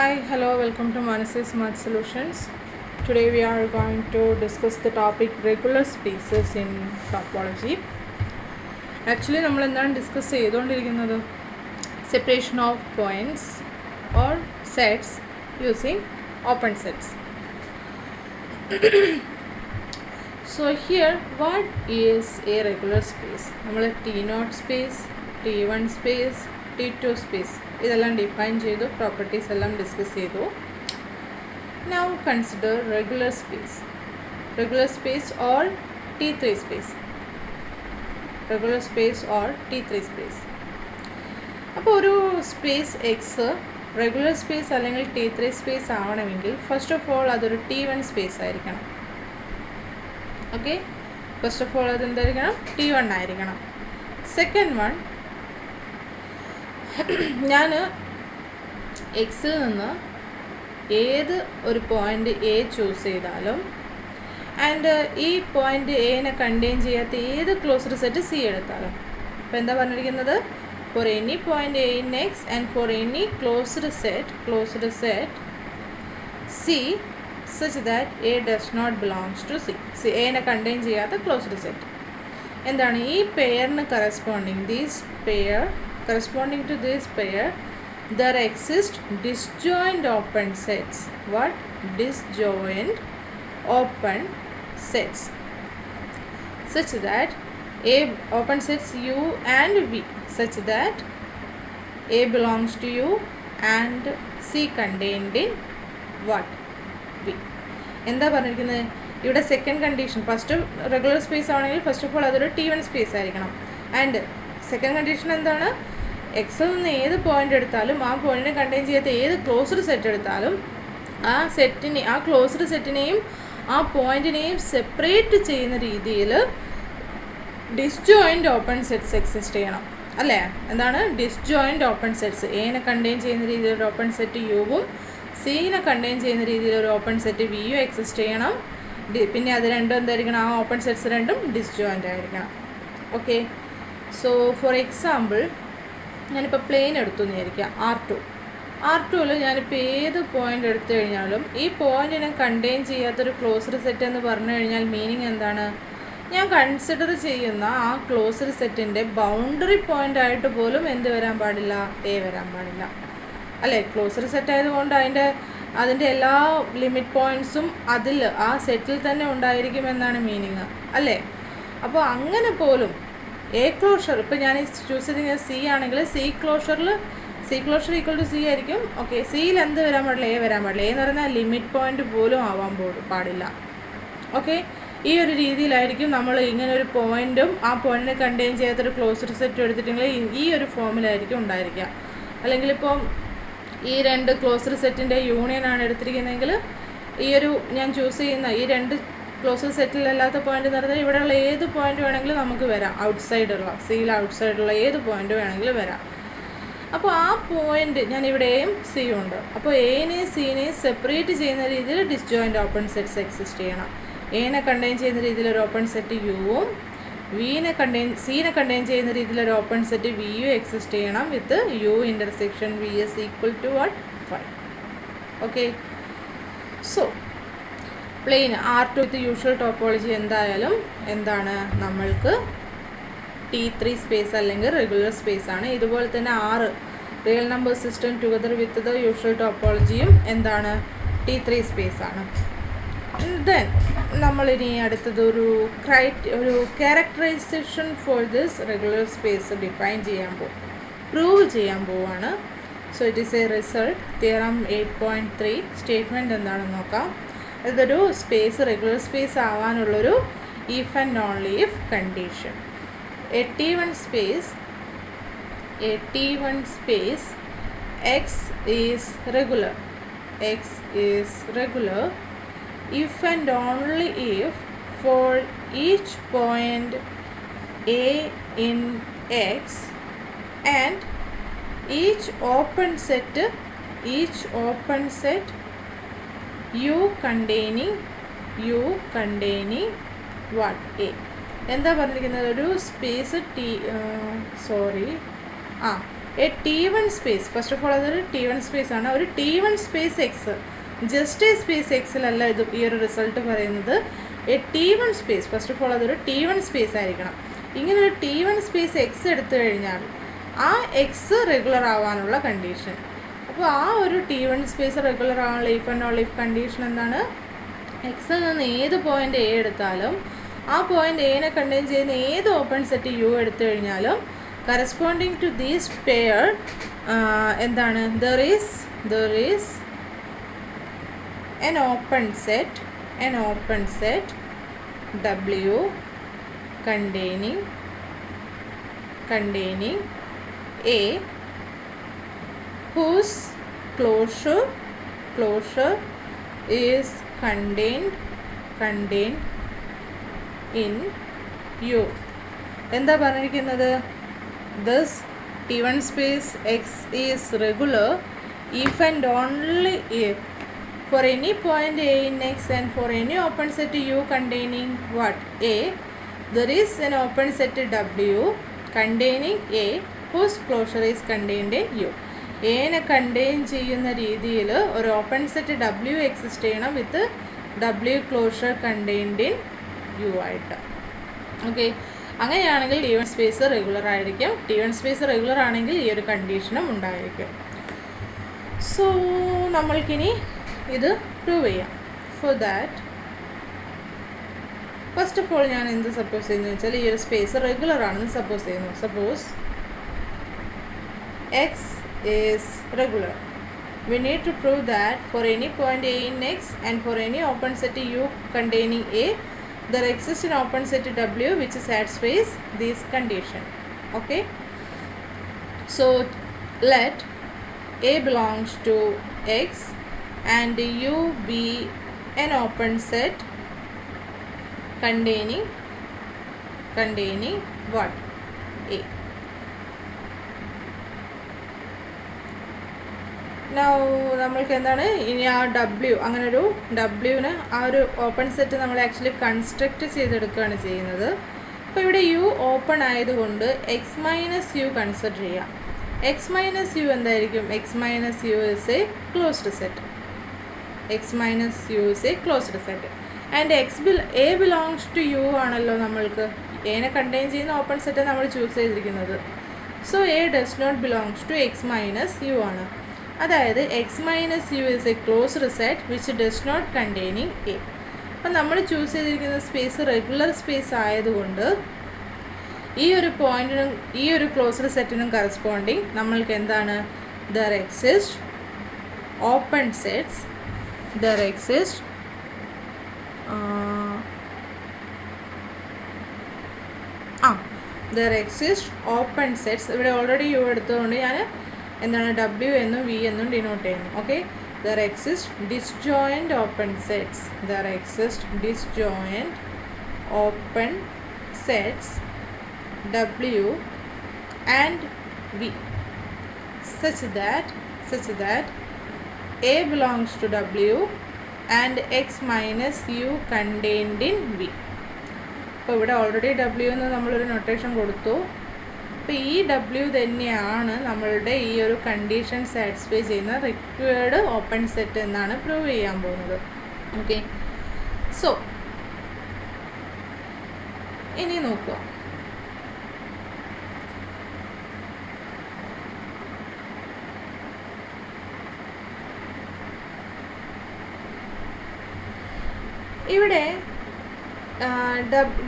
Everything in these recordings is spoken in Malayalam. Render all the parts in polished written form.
Hi, hello, welcome to Manasys Math Solutions. Today we are going to discuss the topic regular spaces in topology. Actually, നമ്മൾ എന്താണ് ഡിസ്കസ് ചെയ്തുകൊണ്ടിരിക്കുന്നത് separation of points or sets using open sets. So here, what is a regular space? നമ്മൾ T0 space, T1 space, T2 space ഇതെല്ലാം ഡിഫൈൻ ചെയ്തു, പ്രോപ്പർട്ടീസ് എല്ലാം ഡിസ്കസ് ചെയ്തു. Now consider regular space or T3 space. Regular space or T3 space. അപ്പോൾ ഒരു സ്പേസ് എക്സ് റെഗുലർ സ്പേസ് അല്ലെങ്കിൽ T3 സ്പേസ് ആവണമെങ്കിൽ ഫസ്റ്റ് ഓഫ് ഓൾ അതൊരു T1 സ്പേസ് ആയിരിക്കണം. ഓക്കെ, ഫസ്റ്റ് ഓഫ് ഓൾ അതെന്തായിരിക്കണം? T1 ആയിരിക്കണം. സെക്കൻഡ് വൺ, ഞാൻ എക്സിൽ നിന്ന് ഏത് ഒരു പോയിൻ്റ് എ ചൂസ് ചെയ്താലും ആൻഡ് ഈ പോയിൻ്റ് എനെ കണ്ടെയ്ൻ ചെയ്യാത്ത ഏത് ക്ലോസ്ഡ് സെറ്റ് സി എടുത്താലും, അപ്പോൾ എന്താ പറഞ്ഞിരിക്കുന്നത്? For any point A in X and for any closed set C such that A does not belongs to C. C എനെ കണ്ടെയ്ൻ ചെയ്യാത്ത ക്ലോസ്ഡ് സെറ്റ് എന്താണ്? ഈ പെയറിന് corresponding to this pair there exist disjoint open sets. What? Disjoint open sets such that A open sets U and V such that A belongs to U and C contained in what? V. എന്താ പറഞ്ഞിരിക്കുന്നത് ഇവിടെ? Second condition, first regular space ആണെങ്കിൽ ഫസ്റ്റ് ഓഫ് ഓൾ അതൊരു T1 സ്പേസ് ആയിരിക്കണം. ആൻഡ് സെക്കൻഡ് കണ്ടീഷൻ എന്താണ്? എക്സിൽ നിന്ന് ഏത് പോയിൻ്റ് എടുത്താലും ആ പോയിൻറ്റിനെ കണ്ടെയ്ൻ ചെയ്യാത്ത ഏത് ക്ലോസ്ഡ് സെറ്റ് എടുത്താലും ആ ക്ലോസ്ഡ് സെറ്റിനെയും ആ പോയിൻറ്റിനെയും സെപ്പറേറ്റ് ചെയ്യുന്ന രീതിയിൽ ഡിസ്ജോയിൻ്റ് ഓപ്പൺ സെറ്റ്സ് എക്സിസ്റ്റ് ചെയ്യണം, അല്ലേ? എന്താണ് ഡിസ്ജോയിൻ്റ് ഓപ്പൺ സെറ്റ്സ്? എനെ കണ്ടെയ്ൻ ചെയ്യുന്ന രീതിയിലൊരു ഓപ്പൺ സെറ്റ് യുവും സീനെ കണ്ടെയ്ൻ ചെയ്യുന്ന രീതിയിലൊരു ഓപ്പൺ സെറ്റ് വിയും എക്സിസ്റ്റ് ചെയ്യണം. പിന്നെ അത് രണ്ടും എന്തായിരിക്കണം? ആ ഓപ്പൺ സെറ്റ്സ് രണ്ടും ഡിസ്ജോയിൻ്റ് ആയിരിക്കണം. ഓക്കെ, സോ ഫോർ എക്സാമ്പിൾ ഞാനിപ്പോൾ പ്ലെയിൻ എടുത്തു വിചാരിക്കുക, R2ൽ ഞാനിപ്പോൾ ഏത് പോയിൻ്റ് എടുത്തു കഴിഞ്ഞാലും ഈ പോയിൻറ്റിനെ കണ്ടെയ്ൻ ചെയ്യാത്തൊരു ക്ലോസ്ഡ് സെറ്റ് എന്ന് പറഞ്ഞു കഴിഞ്ഞാൽ മീനിങ് എന്താണ്? ഞാൻ കൺസിഡർ ചെയ്യുന്ന ആ ക്ലോസ്ഡ് സെറ്റിൻ്റെ ബൗണ്ടറി പോയിൻ്റ് ആയിട്ട് പോലും എന്ത് വരാൻ പാടില്ല? എ വരാൻ പാടില്ല, അല്ലേ? ക്ലോസ്ഡ് സെറ്റ് ആയതുകൊണ്ട് അതിൻ്റെ എല്ലാ ലിമിറ്റ് പോയിൻറ്റ്സും ആ സെറ്റിൽ തന്നെ ഉണ്ടായിരിക്കുമെന്നാണ് മീനിങ്, അല്ലേ? അപ്പോൾ അങ്ങനെ പോലും എ ക്ലോഷർ, ഇപ്പോൾ ഞാൻ ചൂസ് ചെയ്തിരിക്കുന്നത് സി ആണെങ്കിൽ C closure equal to C ആയിരിക്കും. ഓക്കെ, സിയിൽ എന്ത് വരാൻ പാടില്ല? എ വരാൻ പാടില്ല. എന്ന് പറഞ്ഞാൽ ലിമിറ്റ് പോയിൻ്റ് പോലും ആവാൻ പാടില്ല. ഓക്കെ, ഈ ഒരു രീതിയിലായിരിക്കും നമ്മൾ ഇങ്ങനെ ഒരു പോയിൻറ്റും ആ പോയിൻറ്റിനെ കണ്ടെയ്ൻ ചെയ്യാത്തൊരു ക്ലോസ്ഡ് സെറ്റും എടുത്തിട്ടുണ്ടെങ്കിൽ ഈ ഒരു ഫോമിലായിരിക്കും ഉണ്ടായിരിക്കുക. അല്ലെങ്കിൽ ഇപ്പോൾ ഈ രണ്ട് ക്ലോസ്ഡ് സെറ്റിൻ്റെ യൂണിയനാണ് എടുത്തിരിക്കുന്നതെങ്കിൽ ഈ ഒരു ഞാൻ ചൂസ് ചെയ്യുന്ന ഈ രണ്ട് ക്ലോസ്ഡ് സെറ്റിലല്ലാത്ത പോയിൻ്റ് എന്ന് പറഞ്ഞാൽ ഇവിടെയുള്ള ഏത് പോയിൻ്റ് വേണമെങ്കിലും നമുക്ക് വരാം. സിയിൽ ഔട്ട്സൈഡുള്ള ഏത് പോയിൻ്റ് വേണമെങ്കിലും വരാം. അപ്പോൾ ആ പോയിൻ്റ് ഞാൻ ഇവിടെയും സി ഉണ്ട്. അപ്പോൾ എനെയും സിനെയും സെപ്പറേറ്റ് ചെയ്യുന്ന രീതിയിൽ ഡിസ്ജോയിൻ്റ് ഓപ്പൺ സെറ്റ്സ് എക്സിസ്റ്റ് ചെയ്യണം. എനെ കണ്ടെയ്ൻ ചെയ്യുന്ന രീതിയിലൊരു ഓപ്പൺ സെറ്റ് യുവും സീനെ കണ്ടെയ്ൻ ചെയ്യുന്ന രീതിയിലൊരു ഓപ്പൺ സെറ്റ് വിയും എക്സിസ്റ്റ് ചെയ്യണം with U intersection V is equal to what? 5. Okay, so plane R2 with usual topology എന്തായാലും എന്താണ്? നമ്മൾക്ക് T3 സ്പേസ് അല്ലെങ്കിൽ റെഗുലർ സ്പേസ് ആണ്. ഇതുപോലെ തന്നെ 6 real number system together with the usual ടോപ്പോളജിയും എന്താണ്? T3 സ്പേസ് ആണ്. ദെൻ നമ്മളിനി അടുത്തത് ഒരു characterization for this regular space prove ചെയ്യാൻ പോവാണ്. So it is a result theorem 8.3. Statement എന്താണെന്ന് നോക്കാം. ഇതൊരു റെഗുലർ സ്പേസ് ആവാനുള്ളൊരു if and only if condition. A T1 space X is regular if and only if for each point A in X and each open set U containing what? A. എന്താ പറഞ്ഞിരിക്കുന്നത്? ഒരു space a T1 space, first of all അതൊരു T1 സ്പേസ് ആണ്. ഒരു T1 space X, just a space എക്സിലല്ല ഇത് ഈ ഒരു റിസൾട്ട് പറയുന്നത്. A T1 space, first of all അതൊരു T1 സ്പേസ് ആയിരിക്കണം. ഇങ്ങനെ ഒരു T1 സ്പേസ് എക്സ് എടുത്തു കഴിഞ്ഞാൽ ആ എക്സ് റെഗുലർ ആവാനുള്ള കണ്ടീഷൻ. അപ്പോൾ ആ ഒരു T1 സ്പേസ് റെഗുലർ ആവാനുള്ള if and all if condition എന്താണ്? എക്സിൽ നിന്ന് ഏത് പോയിൻ്റ് എ എടുത്താലും ആ പോയിൻ്റ് എനെ കണ്ടെയ്ൻ ചെയ്യുന്ന ഏത് ഓപ്പൺ സെറ്റ് യു എടുത്തു കഴിഞ്ഞാലും കറസ്പോണ്ടിങ് ടു ദീസ് പെയർ എന്താണ്? There is an open set W containing A whose closure is contained in U. എന്താ പറഞ്ഞിരിക്കുന്നത്? This T1 space X is regular if and only if for any point A in X and for any open set U containing what? A, there is an open set W containing A whose closure is contained in U. എനെ കണ്ടെയ്ൻ ചെയ്യുന്ന രീതിയിൽ ഒരു ഓപ്പൺ സെറ്റ് W എക്സിസ്റ്റ് ചെയ്യണം വിത്ത് W closure contained in U ആയിട്ട്. ഓക്കെ, അങ്ങനെയാണെങ്കിൽ T1 സ്പേസ് റെഗുലർ ആയിരിക്കും. T1 സ്പേസ് റെഗുലർ ആണെങ്കിൽ ഈ ഒരു കണ്ടീഷനും ഉണ്ടായിരിക്കും. സോ നമ്മൾക്കിനി ഇത് പ്രൂവ് ചെയ്യാം. For that first of all ഞാൻ എന്ത് സപ്പോസ് ചെയ്യുന്നത് വെച്ചാൽ ഈ ഒരു സ്പേസ് റെഗുലർ ആണെന്ന് സപ്പോസ് ചെയ്യുന്നു. Suppose X is regular. We need to prove that for any point A in X and for any open set U containing A, there exists an open set W which satisfies this condition. Okay, so let A belongs to X and U be an open set containing what? A. Now നമ്മൾക്ക് എന്താണ് ഇനി ആ W, അങ്ങനെ ഒരു ഡബ്ല്യുവിന് ആ ഒരു ഓപ്പൺ സെറ്റ് നമ്മൾ ആക്ച്വലി കൺസ്ട്രക്റ്റ് ചെയ്തെടുക്കുകയാണ് ചെയ്യുന്നത്. അപ്പോൾ ഇവിടെ യു ഓപ്പൺ ആയതുകൊണ്ട് എക്സ് മൈനസ് യു കൺസിഡർ ചെയ്യാം. എക്സ് മൈനസ് യു എന്തായിരിക്കും? X minus U is a closed set. X minus U is a closed set and A belongs to U ആണല്ലോ നമ്മൾക്ക്. എനെ കണ്ടെയ്ൻ ചെയ്യുന്ന ഓപ്പൺ സെറ്റ് നമ്മൾ ചൂസ് ചെയ്തിരിക്കുന്നത്. So A does not belongs to X minus U ആണ്. അതായത് X minus U is a closed set which does not containing A. അപ്പം നമ്മൾ ചൂസ് ചെയ്തിരിക്കുന്ന സ്പേസ് റെഗുലർ സ്പേസ് ആയതുകൊണ്ട് ഈ ഒരു പോയിന്റിനും ഈ ഒരു ക്ലോസ്ഡ് സെറ്റിനും കറസ്പോണ്ടിങ് നമ്മൾക്ക് എന്താണ്? There exist open sets, there exist open sets. ഇവിടെ ഓൾറെഡി യു എടുത്തതുകൊണ്ട് ഞാൻ എന്താണ് W എന്നും V എന്നും ഡിനോട്ട് ചെയ്യുന്നു. Okay, there exist disjoint open sets, there exist disjoint open sets W and V such that A belongs to W and X minus U contained in V. അപ്പോൾ ഇവിടെ ഓൾറെഡി W എന്ന് നമ്മളൊരു നൊട്ടേഷൻ കൊടുത്തു. അപ്പോൾ ഈ W തന്നെയാണ് നമ്മളുടെ ഈ ഒരു കണ്ടീഷൻ സാറ്റിസ്ഫൈ ചെയ്യുന്ന റിക്വയർഡ് ഓപ്പൺ സെറ്റ് എന്നാണ് പ്രൂവ് ചെയ്യാൻ പോകുന്നത്. ഓക്കെ, സോ ഇനി നോക്കുക. ഇവിടെ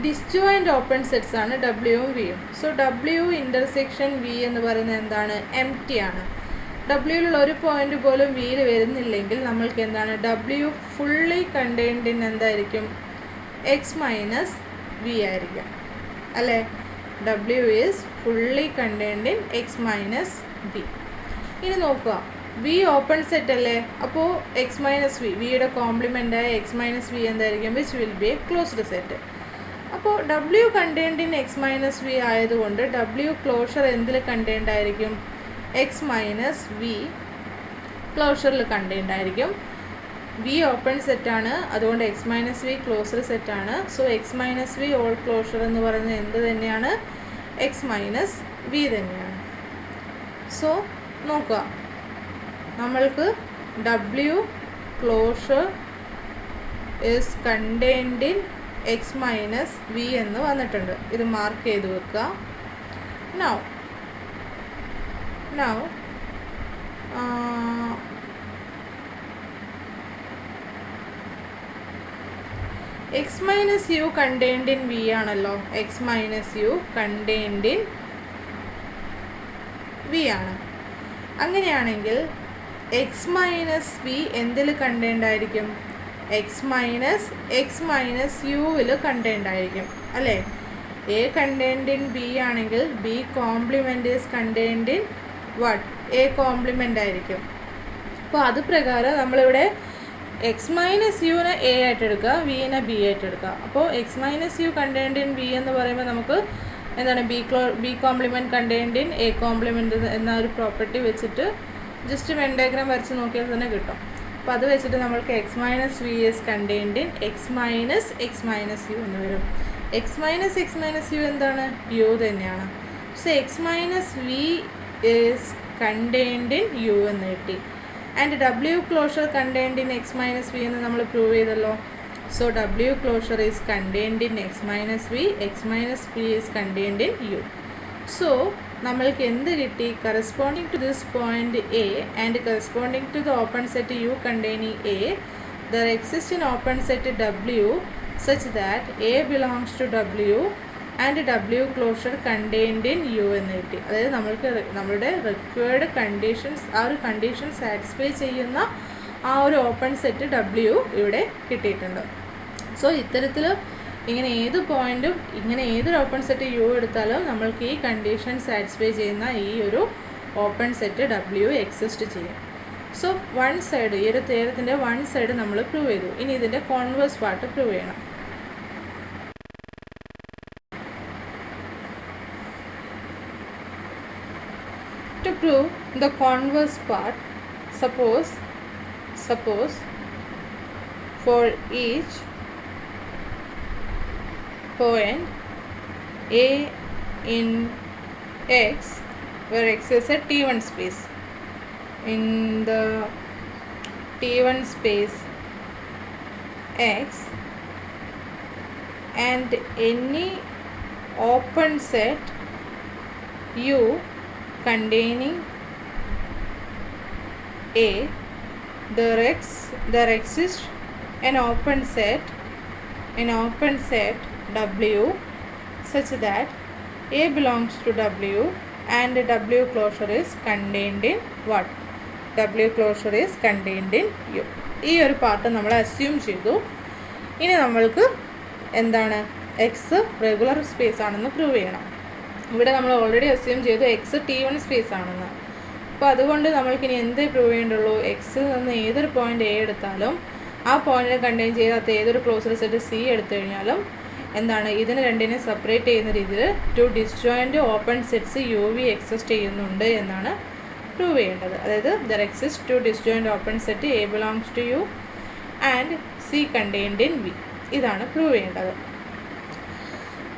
ഡിസ്ജോയിൻ്റ് ഓപ്പൺ സെറ്റ്സ് ആണ് ഡബ്ല്യുവും വിയും. സോ ഡബ്ല്യു ഇൻ്റർസെക്ഷൻ വി എന്ന് പറയുന്നത് എന്താണ്? എം ടി ആണ്. ഡബ്ല്യുവിലുള്ള ഒരു പോയിന്റ് പോലും വിയിൽ വരുന്നില്ലെങ്കിൽ നമ്മൾക്ക് എന്താണ്? ഡബ്ല്യു ഫുള്ളി കണ്ടെയ്ൻഡ് ഇൻ എന്തായിരിക്കും? എക്സ് മൈനസ് വി ആയിരിക്കും അല്ലേ? W is fully contained in X minus V. ഇനി നോക്കുക, വി ഓപ്പൺ സെറ്റ് അല്ലേ? അപ്പോൾ എക്സ് മൈനസ് വി, വിയുടെ കോംപ്ലിമെൻ്റായ എക്സ് മൈനസ് വി എന്തായിരിക്കും? Which will be a closed set. അപ്പോൾ W contained in X minus V ആയതുകൊണ്ട് ഡബ്ല്യു ക്ലോഷർ എന്തിൽ കണ്ടെയ്ൻഡ് ആയിരിക്കും? എക്സ് മൈനസ് വി ക്ലോഷറിൽ കണ്ടെയ്ൻഡ് ആയിരിക്കും. വി ഓപ്പൺ സെറ്റാണ്, അതുകൊണ്ട് എക്സ് മൈനസ് വി ക്ലോസ്ഡ് സെറ്റാണ്. So X minus V whole closure എന്ന് പറയുന്നത് എന്ത് തന്നെയാണ്? എക്സ് മൈനസ് വി തന്നെയാണ്. സോ നോക്കുക, നമ്മൾക്ക് W closure is contained in X minus V എന്ന് വന്നിട്ടുണ്ട്. ഇത് മാർക്ക് ചെയ്ത് വെക്കുക. Now X minus U contained in V ആണല്ലോ. X minus U contained in V ആണ്. അങ്ങനെയാണെങ്കിൽ എക്സ് മൈനസ് വി എന്തിൽ കണ്ടെയ്ൻഡ് ആയിരിക്കും? എക്സ് മൈനസ് യുവിൽ കണ്ടെയ്ൻഡ് ആയിരിക്കും അല്ലേ? എ കണ്ടെയ്ൻഡ് ഇൻ ബി ആണെങ്കിൽ B complement is contained in what? A complement ആയിരിക്കും. അപ്പോൾ അത് പ്രകാരം നമ്മളിവിടെ എക്സ് മൈനസ് യുവിനെ എ ആയിട്ട് എടുക്കുക, വിനെ ബി ആയിട്ട് എടുക്കുക. അപ്പോൾ X minus U contained in B എന്ന് പറയുമ്പോൾ നമുക്ക് എന്താണ് B complement contained in A complement എന്ന ഒരു പ്രോപ്പർട്ടി വെച്ചിട്ട് ജസ്റ്റ് വെൻ ഡയഗ്രാം വരച്ച് നോക്കിയാൽ തന്നെ കിട്ടും. അപ്പോൾ അത് വെച്ചിട്ട് നമ്മൾക്ക് X minus V is contained in X minus U എന്ന് വരും. എക്സ് മൈനസ് യു എന്താണ്? യു തന്നെയാണ്. So X minus V is contained in U എന്ന് കിട്ടി. And W closure contained in X minus V എന്ന് നമ്മൾ പ്രൂവ് ചെയ്തല്ലോ. So W closure is contained in X minus V is contained in U. So നമ്മൾക്ക് എന്ത് കിട്ടി? Corresponding to this point A and corresponding to the open set U containing A there exist in open set W such that A belongs to W and W closure contained in U എന്ന് കിട്ടി. അതായത് നമ്മളുടെ റിക്വയർഡ് കണ്ടീഷൻസ്, ആ ഒരു കണ്ടീഷൻ സാറ്റിസ്ഫൈ ചെയ്യുന്ന ആ ഒരു ഓപ്പൺ സെറ്റ് W ഇവിടെ കിട്ടിയിട്ടുണ്ട്. സോ ഇത്തരത്തിൽ ഇങ്ങനെ ഏത് പോയിൻറ്റും ഇങ്ങനെ ഏതൊരു ഓപ്പൺ സെറ്റ് യു എടുത്താലും നമ്മൾക്ക് ഈ കണ്ടീഷൻ സാറ്റിസ്ഫൈ ചെയ്യുന്ന ഈ ഒരു ഓപ്പൺ സെറ്റ് W എക്സിസ്റ്റ് ചെയ്യും. സോ വൺ സൈഡ്, ഈ ഒരു തിയറത്തിൻ്റെ വൺ സൈഡ് നമ്മൾ പ്രൂവ് ചെയ്തു. ഇനി ഇതിൻ്റെ കോൺവേഴ്സ് പാർട്ട് പ്രൂവ് ചെയ്യണം. To prove the converse part, suppose for each point A in X, where X is a T1 space, in the T1 space X, and any open set U containing A, there exists an open set W such that A belongs to W and W closure is contained in what? W closure is contained in U. ഈ ഒരു പാർട്ട് നമ്മൾ അസ്യൂം ചെയ്തു. ഇനി നമ്മൾക്ക് എന്താണ്? എക്സ് റെഗുലർ സ്പേസ് ആണെന്ന് പ്രൂവ് ചെയ്യണം. ഇവിടെ നമ്മൾ ഓൾറെഡി അസ്യൂം ചെയ്തു എക്സ് T1 സ്പേസ് ആണെന്ന്. അപ്പോൾ അതുകൊണ്ട് നമ്മൾക്കിനി എന്തേ പ്രൂവ് ചെയ്യേണ്ടുള്ളൂ? എക്സിൽ നിന്ന് ഏതൊരു പോയിൻ്റ് എ എടുത്താലും ആ പോയിന്റിനെ കണ്ടെയ്ൻ ചെയ്യാത്ത ഏതൊരു ക്ലോസർ സെറ്റ് സി എടുത്തു കഴിഞ്ഞാലും എന്താണ്? ഇതിനെ രണ്ടിനെ സെപ്പറേറ്റ് ചെയ്യുന്ന രീതിയിൽ two disjoint open sets U V exist ചെയ്യുന്നുണ്ട് എന്നാണ് പ്രൂവ് ചെയ്യേണ്ടത്. അതായത് there exist two disjoint open set A belongs to U and C contained in V. ഇതാണ് പ്രൂവ് ചെയ്യേണ്ടത്.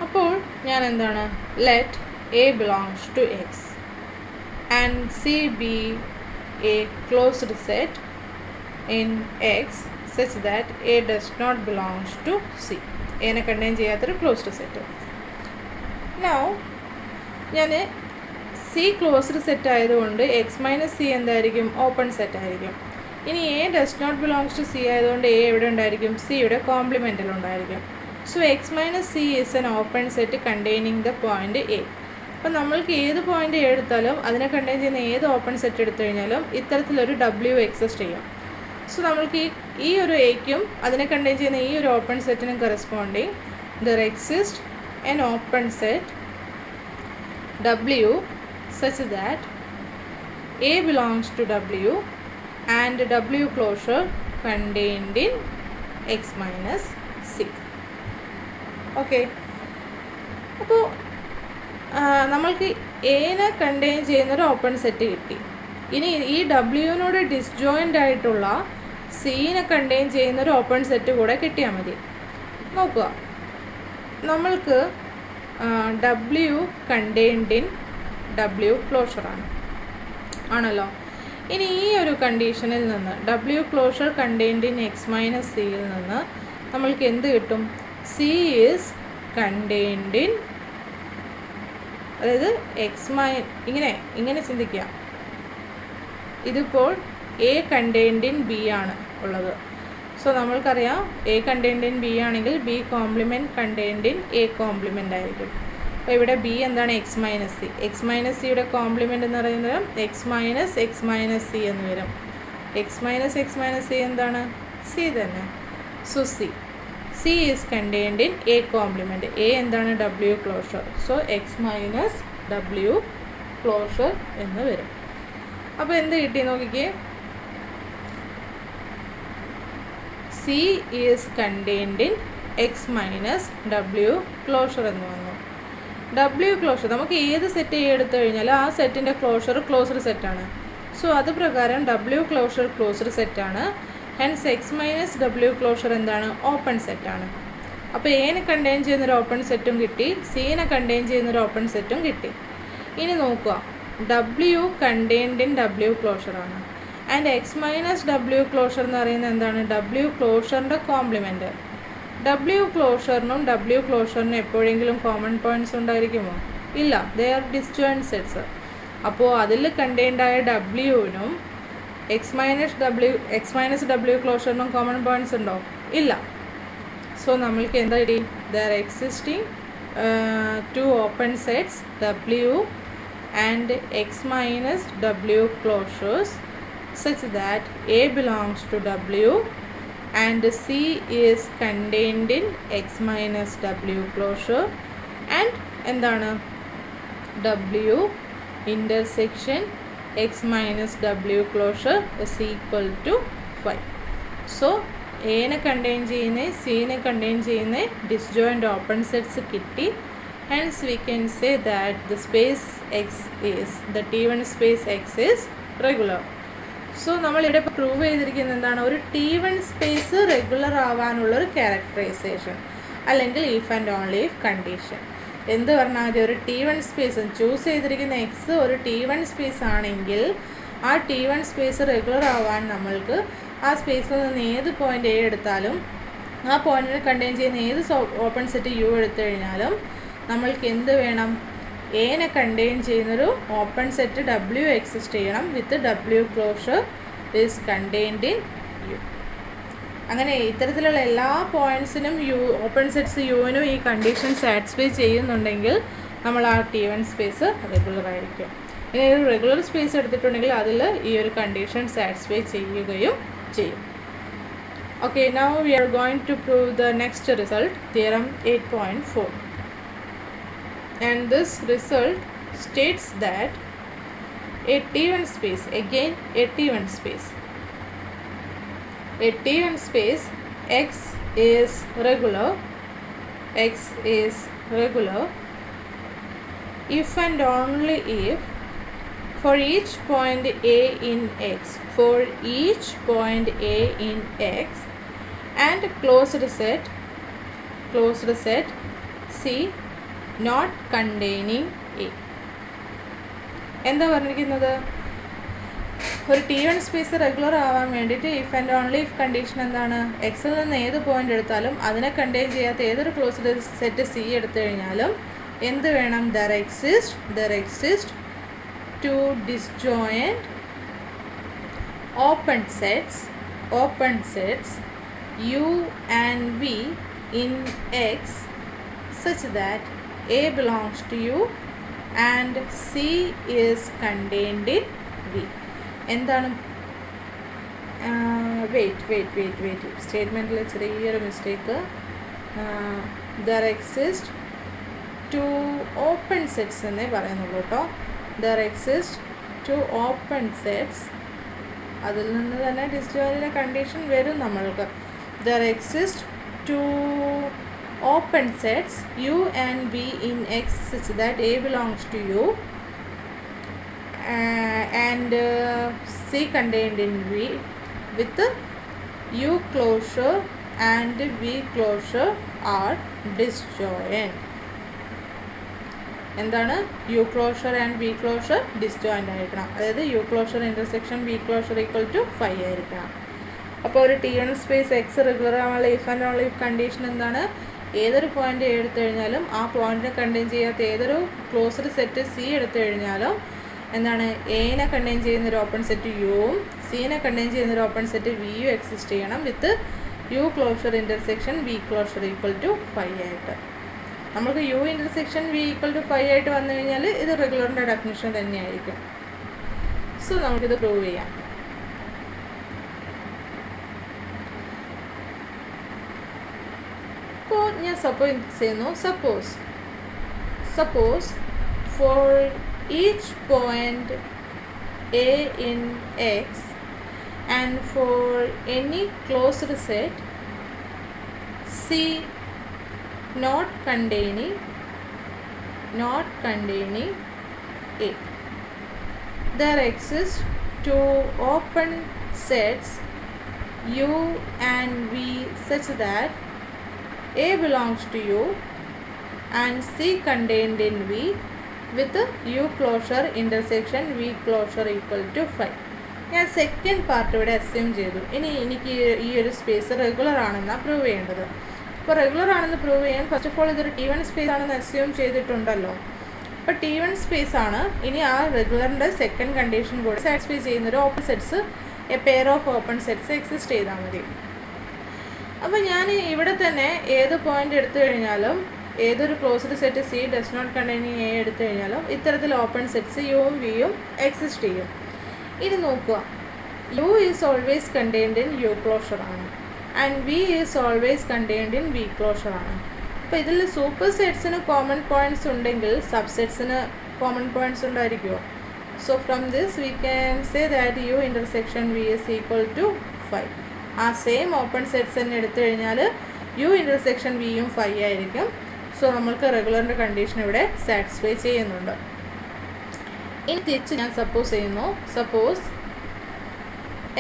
അപ്പോൾ ഞാൻ എന്താണ്? Let A belongs to X and C be a closed set in X such that A does not belongs to C. എനെ കണ്ടെയ്ൻ ചെയ്യാത്തൊരു ക്ലോസ്ഡ് സെറ്റ്. നൗ ഞാൻ സി ക്ലോസ്ഡ് സെറ്റ് ആയതുകൊണ്ട് എക്സ് മൈനസ് സി എന്തായിരിക്കും? ഓപ്പൺ സെറ്റ് ആയിരിക്കും. ഇനി A does not belongs to C ആയതുകൊണ്ട് എ എവിടെ ഉണ്ടായിരിക്കും? സിയുടെ കോംപ്ലിമെൻറ്റിലുണ്ടായിരിക്കും. So X minus C is an open set containing the point A. അപ്പോൾ നമ്മൾക്ക് ഏത് പോയിൻ്റ് എ എടുത്താലും അതിനെ കണ്ടെയ്ൻ ചെയ്യുന്ന ഏത് ഓപ്പൺ സെറ്റ് എടുത്തു കഴിഞ്ഞാലും ഇത്തരത്തിലൊരു W എക്സിസ്റ്റ് ചെയ്യും. സോ നമ്മൾക്ക് ഈ ഒരു എക്കും അതിനെ കണ്ടെയ്ൻ ചെയ്യുന്ന ഈ ഒരു ഓപ്പൺ സെറ്റിനും corresponding there exist an open set W such that A belongs to W and W closure contained in X minus C. Okay, അപ്പോൾ നമ്മൾക്ക് എനെ കണ്ടെയ്ൻ ചെയ്യുന്നൊരു ഓപ്പൺ സെറ്റ് കിട്ടി. ഇനി ഈ ഡബ്ല്യുവിനോട് ഡിസ്ജോയിൻ്റ് ആയിട്ടുള്ള സീനെ കണ്ടെയ്ൻ ചെയ്യുന്നൊരു ഓപ്പൺ സെറ്റ് കൂടെ കിട്ടിയാൽ മതി. നോക്കുക, നമ്മൾക്ക് W കണ്ടെയ്ൻഡ് ഇൻ W ക്ലോഷറാണ്. ആണല്ലോ. ഇനി ഈ ഒരു കണ്ടീഷനിൽ നിന്ന് W closure contained in X minus സിയിൽ നിന്ന് നമ്മൾക്ക് എന്ത് കിട്ടും? C ഈസ് കണ്ടെയ്ൻഡ് ഇൻ, അതായത് ഇങ്ങനെ ചിന്തിക്കുക. ഇതിപ്പോൾ A കണ്ടെയ്ൻഡ് ഇൻ B ആണ് ഉള്ളത്. സോ നമ്മൾക്കറിയാം A കണ്ടെയ്ൻഡ് ഇൻ B ആണെങ്കിൽ B compliment contained in A compliment ആയിരിക്കും. അപ്പോൾ ഇവിടെ B എന്താണ്? X minus C. X minus സിയുടെ കോംപ്ലിമെൻ്റ് എന്ന് പറയുന്നത് എക്സ് മൈനസ് സി എന്ന് വരും. എക്സ് മൈനസ് സി എന്താണ്? സി തന്നെ. So C is contained in A compliment. A എന്താണ്? W closure. So X minus W closure എന്ന് വരും. അപ്പോൾ എന്ത് കിട്ടി നോക്കിക്കേ? C is contained in X minus W closure എന്ന് വന്നു. W ക്ലോഷർ നമുക്ക് ഏത് സെറ്റ് എടുത്തു കഴിഞ്ഞാലും ആ സെറ്റിൻ്റെ ക്ലോസർ സെറ്റാണ്. സോ അത് പ്രകാരം W ക്ലോഷർ ക്ലോസർ സെറ്റാണ്. Hence X minus W closure എന്താണ്? ഓപ്പൺ സെറ്റാണ്. അപ്പോൾ എനെ കണ്ടെയ്ൻ ചെയ്യുന്നൊരു ഓപ്പൺ സെറ്റും കിട്ടി, സീനെ കണ്ടെയ്ൻ ചെയ്യുന്നൊരു ഓപ്പൺ സെറ്റും കിട്ടി. ഇനി നോക്കുക, W കണ്ടെയ്ൻഡ് ഇൻ W ക്ലോഷറാണ്. And X minus W closure എന്ന് പറയുന്നത് എന്താണ്? W ക്ലോഷറിൻ്റെ കോംപ്ലിമെൻറ്റ്. W ക്ലോഷറിനും W ക്ലോഷറിനും എപ്പോഴെങ്കിലും കോമൺ പോയിൻറ്റ്സ് ഉണ്ടായിരിക്കുമോ? ഇല്ല, ദേ ആർ ഡിസ്ജോയിൻറ്റ് സെറ്റ്സ്. അപ്പോൾ അതിൽ കണ്ടെയ്ൻഡായ Wനും എക്സ് മൈനസ് W ക്ലോഷറിനും കോമൺ പോയിൻറ്റ്സ് ഉണ്ടോ? ഇല്ല. സോ നമ്മൾക്ക് എന്താ കിട്ടി? There existing two open sets W and X minus W closures such that A belongs to W and C is contained in X minus W closure and എന്താണ്? W intersection X minus W closure is equal to 5. So എനെ കണ്ടെയ്ൻ ചെയ്യുന്ന സീനെ കണ്ടെയ്ൻ ചെയ്യുന്ന ഡിസ്ജോയിൻറ്റ് ഓപ്പൺ സെറ്റ്സ് കിട്ടി. hence we can say that the space X is the T1 space X is regular. So നമ്മളിവിടെ പ്രൂവ് ചെയ്തിരിക്കുന്നത് എന്താണ്? ഒരു T1 സ്പേസ് റെഗുലർ ആവാനുള്ളൊരു ക്യാരക്ടറൈസേഷൻ അല്ലെങ്കിൽ if and only if condition. എന്ത് പറഞ്ഞാൽ മതി? ഒരു T1 സ്പേസ് ചൂസ് ചെയ്തിരിക്കുന്ന X ഒരു T1 സ്പേസ് ആണെങ്കിൽ ആ T1 സ്പേസ് റെഗുലർ ആവാൻ നമ്മൾക്ക് ആ സ്പേസിൽ നിന്ന് ഏത് പോയിൻ്റ് A എടുത്താലും ആ പോയിന്റിനെ കണ്ടെയ്ൻ ചെയ്യുന്ന ഏത് ഓപ്പൺ സെറ്റ് U എടുത്തു കഴിഞ്ഞാലും നമ്മൾക്ക് എന്ത് വേണം? എനെ കണ്ടെയ്ൻ ചെയ്യുന്നൊരു ഓപ്പൺ സെറ്റ് W എക്സിസ്റ്റ് ചെയ്യണം വിത്ത് W closure is contained in U. അങ്ങനെ ഇത്തരത്തിലുള്ള എല്ലാ പോയിൻറ്റ്സിനും ഓപ്പൺ സെറ്റ്സ് യുവിനും ഈ കണ്ടീഷൻ സാറ്റിസ്ഫൈ ചെയ്യുന്നുണ്ടെങ്കിൽ നമ്മൾ ആ T1 സ്പേസ് റെഗുലർ ആയിരിക്കും. ഇനി ഒരു റെഗുലർ സ്പേസ് എടുത്തിട്ടുണ്ടെങ്കിൽ അതിൽ ഈ ഒരു കണ്ടീഷൻ സാറ്റിസ്ഫൈ ചെയ്യുകയും ചെയ്യും. Okay, now we are going to prove the next result, theorem 8.4. And this result states that a T1 space, again a T1 space, X is regular if and only if for each point A in X and closed set C not containing A. എന്താ പറഞ്ഞിരിക്കുന്നത്? ഒരു T1 സ്പേസ് റെഗുലർ ആവാൻ വേണ്ടിയിട്ട് if and only if condition എന്താണ്? എക്സിൽ നിന്ന് ഏത് പോയിന്റ് എടുത്താലും അതിനെ കണ്ടെയ്ൻ ചെയ്യാത്ത ഏതൊരു ക്ലോസ്ഡ് സെറ്റ് C എടുത്തു കഴിഞ്ഞാലും എന്ത് വേണം? There exist two disjoint open sets U and V in X such that A belongs to U and C is contained in V. എന്താണ്? വെയിറ്റ് സ്റ്റേറ്റ്മെൻറ്റിൽ ചെറിയൊരു mistake. There exist two open sets എന്നേ പറയുന്നുള്ളൂ കേട്ടോ. There exist two open sets, അതിൽ നിന്ന് തന്നെ ഡിസ്ജോയിൻറ്റിൻ്റെ കണ്ടീഷൻ വരും നമ്മൾക്ക്. There exist two open sets U and V in X such that A belongs to U and C contained in V with U closure and V closure are disjoint. എന്താണ് U closure and V closure disjoint ആയിരിക്കണം. അതായത് U closure intersection V closure equal to 5 ആയിരിക്കണം. അപ്പോൾ ഒരു T1 സ്പേസ് എക്സ് റെഗുലർ ആവാനുള്ള ഇഫ് ആൻഡ് ഓൺലി കണ്ടീഷൻ എന്താണ്? ഏതൊരു പോയിൻ്റ് എടുത്തു കഴിഞ്ഞാലും ആ പോയിൻറ്റിനെ കണ്ടെയ്ൻ ചെയ്യാത്ത ഏതൊരു ക്ലോസ്ഡ് സെറ്റ് സി എടുത്തു കഴിഞ്ഞാലും എന്താണ് എനെ കണ്ടെയ്ൻ ചെയ്യുന്ന ഒരു ഓപ്പൺ സെറ്റ് യുവും സിനെ കണ്ടെയ്ൻ ചെയ്യുന്ന ഒരു ഓപ്പൺ സെറ്റ് വിയും എക്സിസ്റ്റ് ചെയ്യണം with U closure intersection V closure equal to 5 ആയിട്ട്. നമുക്ക് U intersection V equal to 5 ആയിട്ട് വന്നു കഴിഞ്ഞാൽ ഇത് റെഗുലറിൻ്റെ ഡെഫിനിഷൻ തന്നെയായിരിക്കും. സോ നമുക്കിത് പ്രൂവ് ചെയ്യാം. അപ്പോൾ ഞാൻ സപ്പോസ് ചെയ്യുന്നു, suppose for each point A in X and for any closed set C not containing A, there exist two open sets U and V such that A belongs to U and C contained in V with U closure intersection V closure equal to 5. ഞാൻ സെക്കൻഡ് പാർട്ട് ഇവിടെ അസ്യൂം ചെയ്തു. ഇനി എനിക്ക് ഈ ഒരു സ്പേസ് റെഗുലർ ആണെന്നാണ് പ്രൂവ് ചെയ്യേണ്ടത്. അപ്പോൾ റെഗുലർ ആണെന്ന് പ്രൂവ് ചെയ്യാൻ ഫസ്റ്റ് ഓഫ് ഓൾ ഇതൊരു T1 സ്പേസ് ആണെന്ന് അസ്യൂം ചെയ്തിട്ടുണ്ടല്ലോ. അപ്പോൾ T1 സ്പേസ് ആണ്. ഇനി ആ റെഗുലറിൻ്റെ സെക്കൻഡ് കണ്ടീഷൻ കൂടെ സാറ്റിസ്ഫൈ ചെയ്യുന്നൊരു open sets A pair of open sets exist ചെയ്താൽ മതി. അപ്പോൾ ഞാൻ ഇവിടെ തന്നെ ഏത് പോയിൻ്റ് എടുത്തു കഴിഞ്ഞാലും ഏതൊരു closed set C does not containing A എടുത്തു കഴിഞ്ഞാലും ഇത്തരത്തിൽ ഓപ്പൺ സെറ്റ്സ് യുവും വിയും എക്സിസ്റ്റ് ചെയ്യും. ഇനി നോക്കുക, U is always contained in U closure ആണ് and V is always contained in V closure ആണ്. അപ്പോൾ ഇതിൽ സൂപ്പർ സെറ്റ്സിന് കോമൺ പോയിൻറ്റ്സ് ഉണ്ടെങ്കിൽ സബ്സെറ്റ്സിന് കോമൺ പോയിൻറ്റ്സ് ഉണ്ടായിരിക്കുമോ? So from this we can say that U intersection V is equal to 5. ആ സെയിം ഓപ്പൺ സെറ്റ്സ് തന്നെ എടുത്തു കഴിഞ്ഞാൽ യു ഇൻ്റർസെക്ഷൻ വിയും 5 ആയിരിക്കും. സോ നമ്മൾക്ക് റെഗുലറിൻ്റെ കണ്ടീഷൻ ഇവിടെ സാറ്റിസ്ഫൈ ചെയ്യുന്നുണ്ട്. ഇനി തിരിച്ച് ഞാൻ സപ്പോസ് ചെയ്യുന്നു, suppose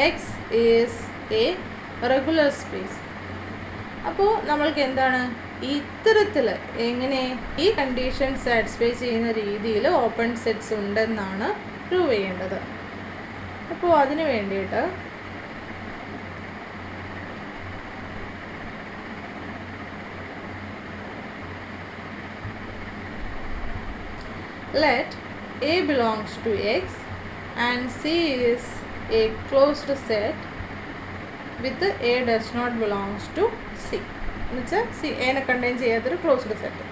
X is A regular space. അപ്പോൾ നമ്മൾക്ക് എന്താണ് ഇത്തരത്തിൽ എങ്ങനെ ഈ കണ്ടീഷൻ സാറ്റിസ്ഫൈ ചെയ്യുന്ന രീതിയിൽ ഓപ്പൺ സെറ്റ്സ് ഉണ്ടെന്നാണ് പ്രൂവ് ചെയ്യേണ്ടത്. അപ്പോൾ അതിന് വേണ്ടിയിട്ട് let A belongs to X and C is a closed set with A does not belongs to C. എന്നുവെച്ചാൽ സി എനെ കണ്ടെയ്ൻ ചെയ്യാത്തൊരു ക്ലോസ്ഡ് സെറ്റ്.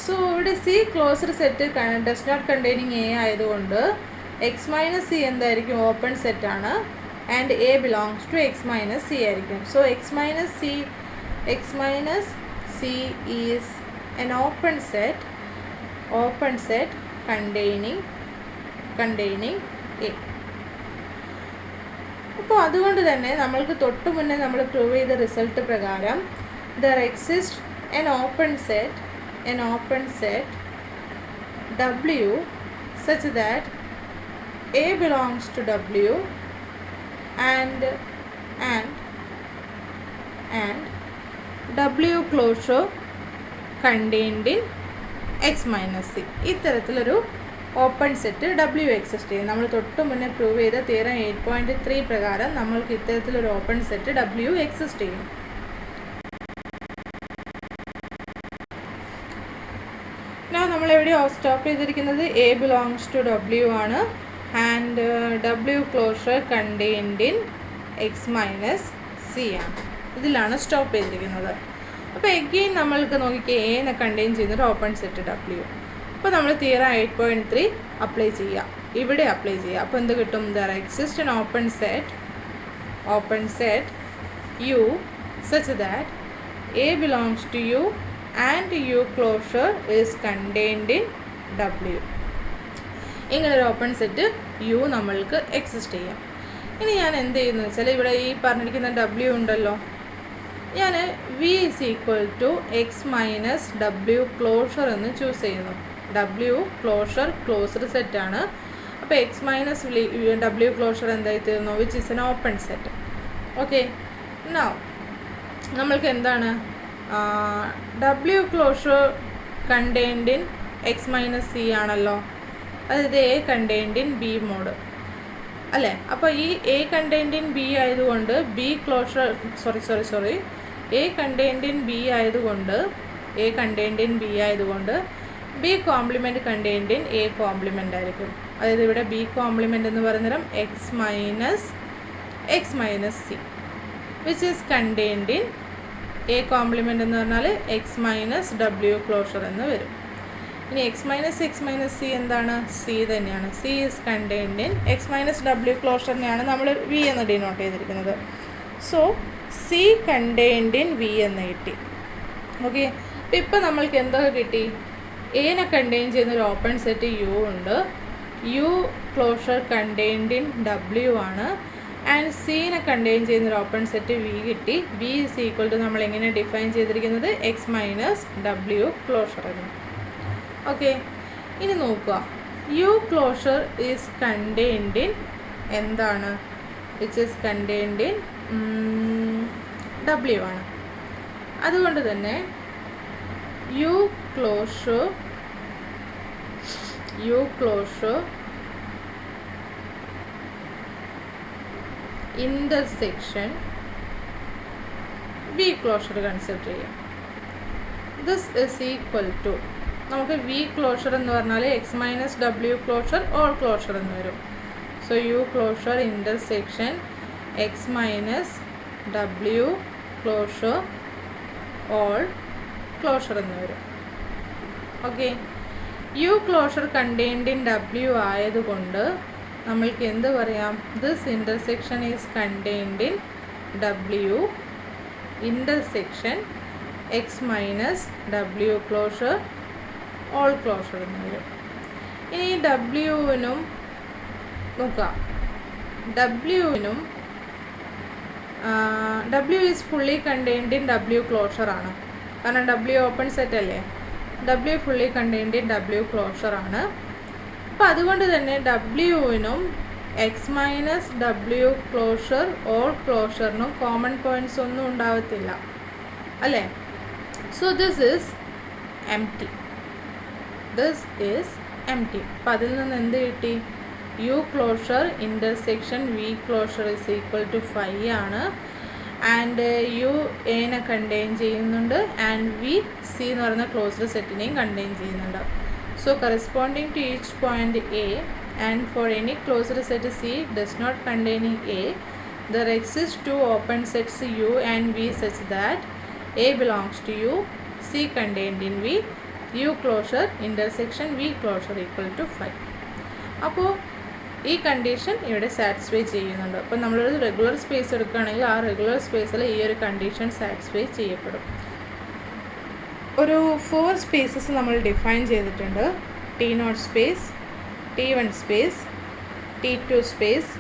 സോ ഇവിടെ C closed set does not containing A ആയതുകൊണ്ട് എക്സ് മൈനസ് സി എന്തായിരിക്കും? ഓപ്പൺ സെറ്റാണ് and A belongs to X minus C ആയിരിക്കും. So X minus C is an open set containing A. അപ്പോൾ അതുകൊണ്ട് തന്നെ നമ്മൾക്ക് തൊട്ട് മുന്നേ നമ്മൾ പ്രൂവ് ചെയ്ത റിസൾട്ട് പ്രകാരം there exists an open set W such that A belongs to W and W closure contained in X minus C. ഇത്തരത്തിലൊരു ഓപ്പൺ സെറ്റ് W എക്സിസ്റ്റ് ചെയ്യും. നമ്മൾ തൊട്ട് മുന്നേ പ്രൂവ് ചെയ്ത തിയറം 8.3 പ്രകാരം നമ്മൾക്ക് ഇത്തരത്തിലൊരു ഓപ്പൺ സെറ്റ് W എക്സിസ്റ്റ് ചെയ്യും. നമ്മളെവിടെയോ സ്റ്റോപ്പ് ചെയ്തിരിക്കുന്നത് A belongs to W ആണ് and W closure contained in X minus C ആണ്. ഇതിലാണ് സ്റ്റോപ്പ് ചെയ്തിരിക്കുന്നത്. അപ്പോൾ എഗെയിൻ നമ്മൾക്ക് നോക്കിക്കുക എനെ കണ്ടെയ്ൻ ചെയ്യുന്നൊരു ഓപ്പൺ സെറ്റ് W. അപ്പോൾ നമ്മൾ തിയറം 8.3 അപ്ലൈ ചെയ്യുക, ഇവിടെ അപ്ലൈ ചെയ്യുക. അപ്പോൾ എന്ത് കിട്ടും? There exist an open set U such that A belongs to U and U closure is contained in W. ഇങ്ങനൊരു ഓപ്പൺ സെറ്റ് U നമ്മൾക്ക് എക്സിസ്റ്റ് ചെയ്യാം. ഇനി ഞാൻ എന്ത് ചെയ്യുന്നത് വെച്ചാൽ ഇവിടെ ഈ പറഞ്ഞിരിക്കുന്ന W ഉണ്ടല്ലോ, ഞാൻ V is equal to X minus W closure എന്ന് ചൂസ് ചെയ്യുന്നു. W closure ക്ലോസ്ഡ് സെറ്റാണ്. അപ്പോൾ X minus W closure എന്തായി തീർന്നു? Which is an open set. Okay, now നമ്മൾക്ക് എന്താണ് W closure contained in X minus C ആണല്ലോ, അതായത് എ കണ്ടെയ്ൻഡ് ഇൻ ബി മോഡ് അല്ലേ. അപ്പോൾ ഈ എ കണ്ടെയ്ൻഡ് ഇൻ ബി ആയതുകൊണ്ട് B closure A contained in B ആയതുകൊണ്ട് B complement contained in A complement ആയിരിക്കും. അതായത് ഇവിടെ ബി കോംപ്ലിമെൻ്റ് എന്ന് പറയുന്നേരം X minus C which is contained in A complement എന്ന് പറഞ്ഞാൽ എക്സ് മൈനസ് ഡബ്ല്യു ക്ലോഷർ എന്ന് വരും. ഇനി എക്സ് മൈനസ് സി എന്താണ്? സി തന്നെയാണ്. C is contained in X minus W ക്ലോഷറിനെയാണ് നമ്മൾ വി എന്ന് ഡിനോട്ട് ചെയ്തിരിക്കുന്നത്. So C contained in V എന്ന് കിട്ടി. ഓക്കെ, അപ്പം ഇപ്പം നമ്മൾക്ക് എന്തൊക്കെ കിട്ടി? എനെ കണ്ടെയ്ൻ ചെയ്യുന്നൊരു ഓപ്പൺ സെറ്റ് യു ഉണ്ട്, U closure contained in W ആണ്, ആൻഡ് സീനെ കണ്ടെയ്ൻ ചെയ്യുന്നൊരു ഓപ്പൺ സെറ്റ് വി കിട്ടി. വി ഈസ് ഈക്വൽ ടു നമ്മൾ എങ്ങനെ ഡിഫൈൻ ചെയ്തിരിക്കുന്നത്? എക്സ് മൈനസ് ഡബ്ല്യു ക്ലോഷർ എന്ന്. ഓക്കെ, ഇനി നോക്കുക, U closure is contained in എന്താണ്? Which is contained in W ആണ്. അതുകൊണ്ട് തന്നെ U closure intersection V closure consider ചെയ്യാം. ദിസ് ഇസ് ഈക്വൽ ടു നമുക്ക് വി ക്ലോഷർ എന്ന് പറഞ്ഞാൽ X minus W closure all closure എന്ന് വരും. So U closure intersection X minus W closure all closure എന്ന് വരും. Okay, U closure contained in W ആയതുകൊണ്ട് നമ്മൾക്ക് എന്ത് പറയാം? This intersection is contained in W intersection X minus W closure all closure എന്ന് വരും. ഇനി ഡബ്ല്യുവിനും നോക്കാം, W is fully contained in W closure ആണ്. കാരണം ഡബ്ല്യു ഓപ്പൺ സെറ്റ് അല്ലേ, W fully contained in W closure ആണ്. അപ്പോൾ അതുകൊണ്ട് തന്നെ ഡബ്ല്യുവിനും X minus W closure whole ക്ലോഷറിനും കോമൺ പോയിൻറ്റ്സ് ഒന്നും ഉണ്ടാവത്തില്ല അല്ലേ. So this is empty. അപ്പോൾ അതിൽ നിന്ന് എന്ത് കിട്ടി? U closure intersection V closure is equal to 5 ആണ്. ആൻഡ് യു എനെ കണ്ടെയ്ൻ ചെയ്യുന്നുണ്ട്, ആൻഡ് വി സി എന്ന് പറയുന്ന ക്ലോസ്ഡ് സെറ്റിനെയും കണ്ടെയ്ൻ ചെയ്യുന്നുണ്ട്. So corresponding to each point A and for any closed set C does not containing A, there exist 2 open sets U and V such that A belongs to U, C contained in V, U closure intersection V closure equal to 5. അപ്പോൾ ഈ കണ്ടീഷൻ ഇവിടെ സാറ്റിസ്ഫൈ ചെയ്യുന്നുണ്ട്. അപ്പോൾ നമ്മളൊരു റെഗുലർ സ്പേസ് എടുക്കുകയാണെങ്കിൽ ആ റെഗുലർ സ്പേസിൽ ഈ ഒരു കണ്ടീഷൻ സാറ്റിസ്ഫൈ ചെയ്യപ്പെടും. ഒരു 4 സ്പേസസ് നമ്മൾ ഡിഫൈൻ ചെയ്തിട്ടുണ്ട്. T0 space, T1 space, T2 space,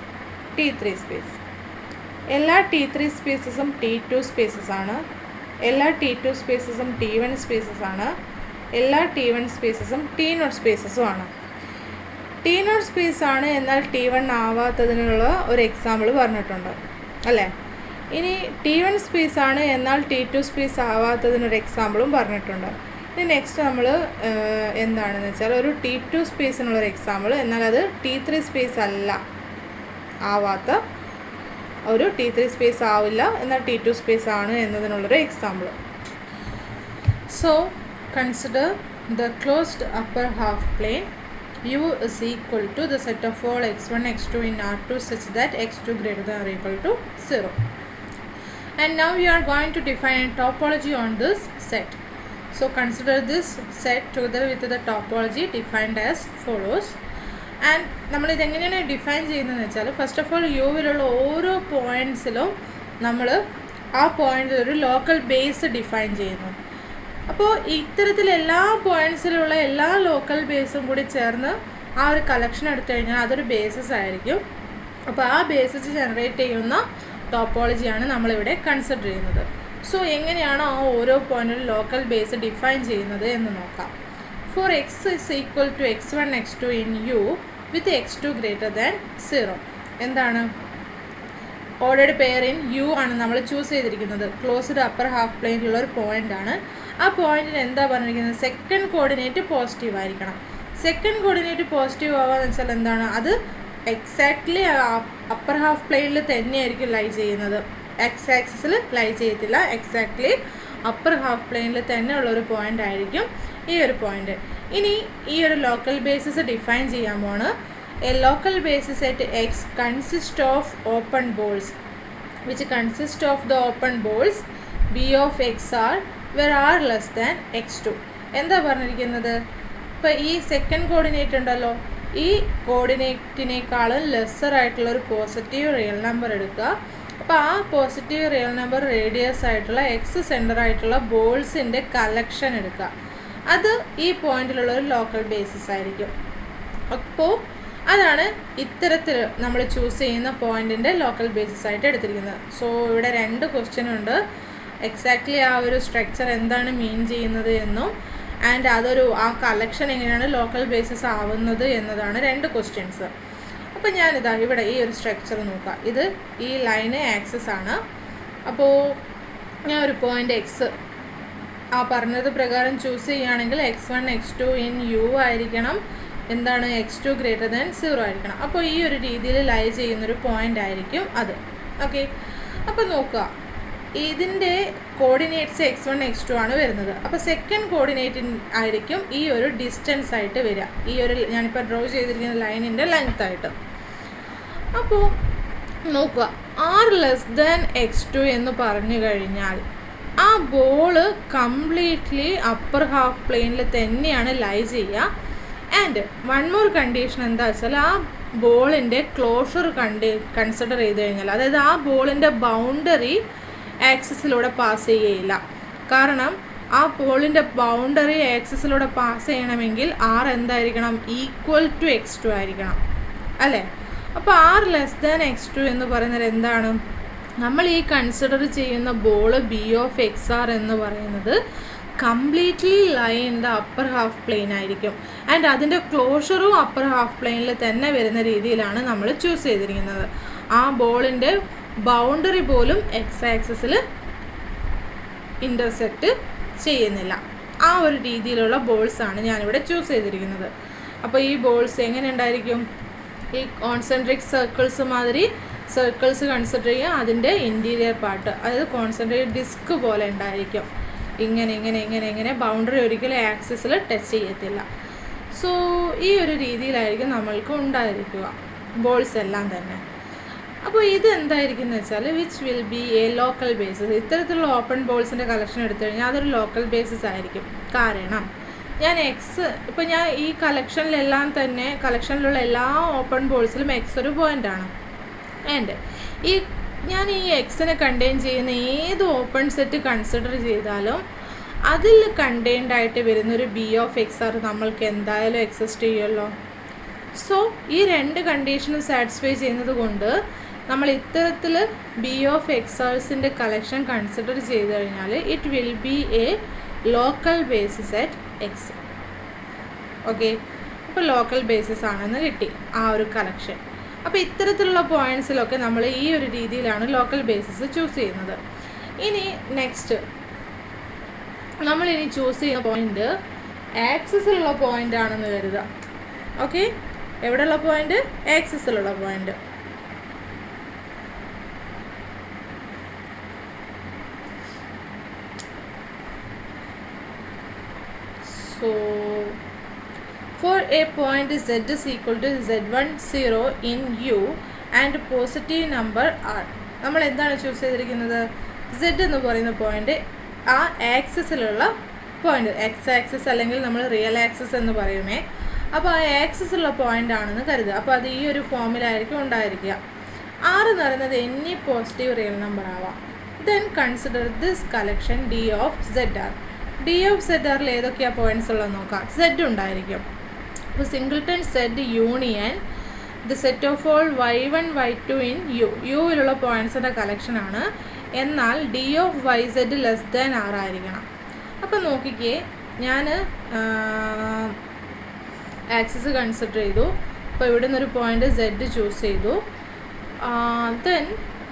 T3 space. എല്ലാ T3 സ്പേസസും T2 സ്പേസസ് ആണ്, എല്ലാ T2 സ്പേസസും T1 സ്പേസസ് ആണ്, എല്ലാ T1 സ്പേസസും T0 സ്പേസസും ആണ്. T0 സ്പേസ് ആണ് എന്നാൽ T1 ആവാത്തതിനുള്ള ഒരു എക്സാമ്പിൾ പറഞ്ഞിട്ടുണ്ട് അല്ലേ. ഇനി T1 സ്പേസ് ആണ് എന്നാൽ T2 സ്പേസ് ആവാത്തതിനൊരു എക്സാമ്പിളും പറഞ്ഞിട്ടുണ്ട്. ഇനി നെക്സ്റ്റ് നമ്മൾ എന്താണെന്ന് വെച്ചാൽ ഒരു T2 സ്പേസിനുള്ളൊരു എക്സാമ്പിൾ, എന്നാൽ അത് T3 സ്പേസ് അല്ല, ആവാത്ത ഒരു T3 സ്പേസ് ആവില്ല എന്നാൽ T2 സ്പേസ് ആണ് എന്നതിനുള്ളൊരു example. So consider the closed upper half plane U is equal to the set of all x1 x2 in R2 such that x2 greater than or equal to 0. And now we are going to define a topology on this set. So consider this set together with the topology defined as follows. And നമ്മൾ ഇതെങ്ങനെയാണ് ഡിഫൈൻ ചെയ്യുന്നതെന്ന് വെച്ചാൽ ഫസ്റ്റ് ഓഫ് ഓൾ യുവിലുള്ള ഓരോ പോയിൻറ്റ്സിലും നമ്മൾ ആ പോയിൻറ്റിൽ ഒരു ലോക്കൽ ബേസ് ഡിഫൈൻ ചെയ്യുന്നു. അപ്പോൾ ഇത്തരത്തിൽ എല്ലാ പോയിൻറ്റ്സിലുള്ള എല്ലാ ലോക്കൽ ബേസും കൂടി ചേർന്ന് ആ ഒരു കളക്ഷൻ എടുത്തു കഴിഞ്ഞാൽ അതൊരു ബേസിസ് ആയിരിക്കും. അപ്പോൾ ആ ബേസിസ് ജനറേറ്റ് ചെയ്യുന്ന ടോപ്പോളജിയാണ് നമ്മളിവിടെ കൺസിഡർ ചെയ്യുന്നത്. സോ എങ്ങനെയാണ് ആ ഓരോ പോയിൻറ്റിലും ലോക്കൽ ബേസ് ഡിഫൈൻ ചെയ്യുന്നത് എന്ന് നോക്കാം. For X is equal to x1 x2 in U with x2 greater than 0. എന്താണ് ഓർഡേഡ് പെയർ ഇൻ യു ആണ് നമ്മൾ ചൂസ് ചെയ്തിരിക്കുന്നത്. ക്ലോസ്ഡ് അപ്പർ ഹാഫ് പ്ലെയിനിലുള്ള ഒരു പോയിന്റ് ആണ്. ആ പോയിന്റിന് എന്താ പറഞ്ഞിരിക്കുന്നത്? സെക്കൻഡ് കോർഡിനേറ്റ് പോസിറ്റീവ് ആയിരിക്കണം. സെക്കൻഡ് കോർഡിനേറ്റ് പോസിറ്റീവ് ആവാന്ന് വെച്ചാൽ എന്താണ്? അത് എക്സാക്ട്ലി അപ്പർ ഹാഫ് പ്ലെയിനിൽ തന്നെയായിരിക്കും ലൈ ചെയ്യുന്നത്. എക്സ് ആക്സിസിൽ ലൈ ചെയ്യത്തില്ല. എക്സാക്ട്ലി അപ്പർ ഹാഫ് പ്ലെയിനിൽ തന്നെ ഉള്ളൊരു പോയിന്റ് ആയിരിക്കും ഈ ഒരു പോയിന്റ്. ഇനി ഈ ഒരു ലോക്കൽ ബേസിസ് ഡിഫൈൻ ചെയ്യാൻ പോണ്. A local basis at X consist of open balls which consist of the open balls B of X R where R less than x2. എന്താ പറഞ്ഞിരിക്കുന്നത്? ഇപ്പോൾ ഈ സെക്കൻഡ് കോർഡിനേറ്റ് ഉണ്ടല്ലോ, ഈ കോർഡിനേറ്റിനേക്കാളും ലെസ്സർ ആയിട്ടുള്ളൊരു പോസിറ്റീവ് റിയൽ നമ്പർ എടുക്കുക. അപ്പോൾ ആ പോസിറ്റീവ് റിയൽ നമ്പർ റേഡിയസ് ആയിട്ടുള്ള എക്സ് സെൻറ്റർ ആയിട്ടുള്ള ബോൾസിൻ്റെ കളക്ഷൻ എടുക്കുക. അത് ഈ പോയിന്റിലുള്ളൊരു ലോക്കൽ ബേസിസ് ആയിരിക്കും. അപ്പോൾ അതാണ് ഇത്തരത്തിൽ നമ്മൾ ചൂസ് ചെയ്യുന്ന പോയിന്റിൻ്റെ ലോക്കൽ ബേസിസ് ആയിട്ട് എടുത്തിരിക്കുന്നത്. സോ ഇവിടെ 2 ക്വസ്റ്റ്യൻ ഉണ്ട്. എക്സാക്ട്ലി ആ ഒരു സ്ട്രക്ചർ എന്താണ് മീൻ ചെയ്യുന്നത് എന്നും ആൻഡ് ആ കളക്ഷൻ എങ്ങനെയാണ് ലോക്കൽ ബേസിസ് ആവുന്നത് എന്നതാണ് 2 ക്വസ്റ്റ്യൻസ്. അപ്പോൾ ഞാനിതാ ഇവിടെ ഈ ഒരു സ്ട്രക്ചർ നോക്കാം. ഇത് ഈ ലൈന് ആക്സിസ് ആണ്. അപ്പോൾ ഞാൻ ഒരു പോയിന്റ് എക്സ് ആ പറഞ്ഞത് പ്രകാരം ചൂസ് ചെയ്യുകയാണെങ്കിൽ x1 x2 ഇൻ യു ആയിരിക്കണം. എന്താണ്? x2 ഗ്രേറ്റർ ദാൻ 0 ആയിരിക്കണം. അപ്പോൾ ഈ ഒരു രീതിയിൽ ലൈ ചെയ്യുന്നൊരു പോയിന്റ് ആയിരിക്കും അത്. ഓക്കെ, അപ്പോൾ നോക്കുക, ഇതിൻ്റെ കോർഡിനേറ്റ്സ് x1 x2 ആണ് വരുന്നത്. അപ്പോൾ സെക്കൻഡ് കോർഡിനേറ്റ് ആയിരിക്കും ഈ ഒരു ഡിസ്റ്റൻസ് ആയിട്ട് വരിക, ഈ ഒരു ഞാനിപ്പോൾ ഡ്രോ ചെയ്തിരിക്കുന്ന ലൈനിൻ്റെ ലെങ്ത് ആയിട്ട്. അപ്പോൾ നോക്കുക, r ലെസ് ദാൻ x2 എന്ന് പറഞ്ഞു കഴിഞ്ഞാൽ ആ ബോള് കംപ്ലീറ്റ്ലി അപ്പർ ഹാഫ് പ്ലെയിനിൽ തന്നെയാണ് ലൈ ചെയ്യുക. ആൻഡ് വൺ മോർ കണ്ടീഷൻ എന്താ വെച്ചാൽ ആ ബോളിൻ്റെ ക്ലോഷർ കൺസിഡർ ചെയ്ത് കഴിഞ്ഞാൽ, അതായത് ആ ബോളിൻ്റെ ബൗണ്ടറി ആക്സിസിലൂടെ പാസ് ചെയ്യുകയില്ല. കാരണം ആ ബോളിൻ്റെ ബൗണ്ടറി ആക്സിസിലൂടെ പാസ് ചെയ്യണമെങ്കിൽ r എന്തായിരിക്കണം? ഈക്വൽ ടു x2 ആയിരിക്കണം അല്ലേ? അപ്പോൾ r ലെസ് ദാൻ x2 എന്ന് പറയുന്നത് എന്താണ്? നമ്മൾ ഈ കൺസിഡർ ചെയ്യുന്ന ball B of X R എന്ന് പറയുന്നത് completely lie in the upper half plane ആയിരിക്കും. ആൻഡ് അതിൻ്റെ ക്ലോഷറും അപ്പർ ഹാഫ് പ്ലെയിനിൽ തന്നെ വരുന്ന രീതിയിലാണ് നമ്മൾ ചൂസ് ചെയ്തിരിക്കുന്നത്. ആ ബോളിൻ്റെ ബൗണ്ടറി പോലും എക്സ് ആക്സിസിൽ ഇൻ്റർസെക്റ്റ് ചെയ്യുന്നില്ല. ആ ഒരു രീതിയിലുള്ള ബോൾസാണ് ഞാനിവിടെ ചൂസ് ചെയ്തിരിക്കുന്നത്. അപ്പോൾ ഈ ബോൾസ് എങ്ങനെ ഉണ്ടായിരിക്കും? ഈ കോൺസെൻട്രിക് സർക്കിൾസ് മാതിരി സർക്കിൾസ് കൺസിഡർ ചെയ്യുക. അതിൻ്റെ ഇൻറ്റീരിയർ പാർട്ട്, അതായത് കോൺസെൻട്രേറ്റ് ഡിസ്ക് പോലെ ഉണ്ടായിരിക്കും. ഇങ്ങനെ ഇങ്ങനെ ഇങ്ങനെ ഇങ്ങനെ ബൗണ്ടറി ഒരിക്കലും ആക്സിസിൽ ടച്ച് ചെയ്യത്തില്ല. സോ ഈ ഒരു രീതിയിലായിരിക്കും നമ്മൾക്ക് ഉണ്ടായിരിക്കുക ബോൾസ് എല്ലാം തന്നെ. അപ്പോൾ ഇത് എന്തായിരിക്കും എന്ന് വെച്ചാൽ which will be a local basis. ഇത്തരത്തിലുള്ള ഓപ്പൺ ബോൾസിൻ്റെ കളക്ഷൻ എടുത്തു കഴിഞ്ഞാൽ അതൊരു ലോക്കൽ ബേസിസ് ആയിരിക്കും. കാരണം ഞാൻ ഇപ്പോൾ ഞാൻ ഈ കളക്ഷനിലെല്ലാം തന്നെ കളക്ഷനിലുള്ള എല്ലാ ഓപ്പൺ ബോൾസിലും എക്സ് ഒരു പോയിൻ്റാണ്. ആൻഡ് ഞാൻ ഈ എക്സിനെ കണ്ടെയ്ൻ ചെയ്യുന്ന ഏത് ഓപ്പൺ സെറ്റ് കൺസിഡർ ചെയ്താലും അതിൽ കണ്ടെയ്ൻഡ് ആയിട്ട് വരുന്നൊരു ബി ഓഫ് എക്സ് ആർ നമ്മൾക്ക് എന്തായാലും എക്സിസ്റ്റ് ചെയ്യുമല്ലോ. സോ ഈ 2 കണ്ടീഷനും സാറ്റിസ്ഫൈ ചെയ്യുന്നത് കൊണ്ട് നമ്മൾ ഇത്തരത്തിൽ ബി ഓഫ് എക്സ് ആർസിൻ്റെ കളക്ഷൻ കൺസിഡർ ചെയ്ത് കഴിഞ്ഞാൽ it will be a local basis at X. Okay, അപ്പോൾ ലോക്കൽ ബേസിസ് ആണെന്ന് കിട്ടി ആ ഒരു കളക്ഷൻ. അപ്പോൾ ഇത്തരത്തിലുള്ള പോയിൻറ്റ്സിലൊക്കെ നമ്മൾ ഈ ഒരു രീതിയിലാണ് ലോക്കൽ ബേസിസ് ചൂസ് ചെയ്യുന്നത്. ഇനി നെക്സ്റ്റ് നമ്മളിനി ചൂസ് ചെയ്യുന്ന പോയിൻ്റ് ആക്സിസിലുള്ള പോയിൻ്റ് ആണെന്ന് കരുതുക. ഓക്കെ, എവിടെയുള്ള പോയിൻ്റ്? ആക്സിസിലുള്ള point. So for a point z is equal to z1 0 in u and positive number r, നമ്മൾ എന്താണ് ചൂസ് ചെയ്തിരിക്കുന്നത്? z എന്ന് പറയുന്ന പോയിന്റ് ആ ആക്സിസിലുള്ള പോയിന്റ്, എക്സ് ആക്സിസ് അല്ലെങ്കിൽ നമ്മൾ റിയൽ ആക്സിസ് എന്ന് പറയുമേ. അപ്പോൾ ആ ആക്സിസുള്ള പോയിന്റ് ആണെന്ന് കരുതുക. അപ്പോൾ അത് ഈ ഒരു ഫോമിലായിരിക്കും ഉണ്ടായിരിക്കുക. r എന്ന് പറയുന്നത് എനി പോസിറ്റീവ് റിയൽ നമ്പർ ആവാം. Then consider this collection d of zr. d of zrൽ ഏതൊക്കെയാണ് പോയിന്റ്സ് ഉള്ളത് നോക്കാം. z ഉണ്ടായിരിക്കും. അപ്പോൾ singleton set union the set of all y1 y2 in യുവിലുള്ള പോയിൻറ്റ്സിൻ്റെ കളക്ഷനാണ്. എന്നാൽ D of Y Z less than R ആയിരിക്കണം. അപ്പോൾ നോക്കിക്കേ, ഞാൻ ആക്സിസ് കൺസിഡർ ചെയ്തു. അപ്പോൾ ഇവിടെ നിന്നൊരു പോയിൻ്റ് z ചൂസ് ചെയ്തു. Then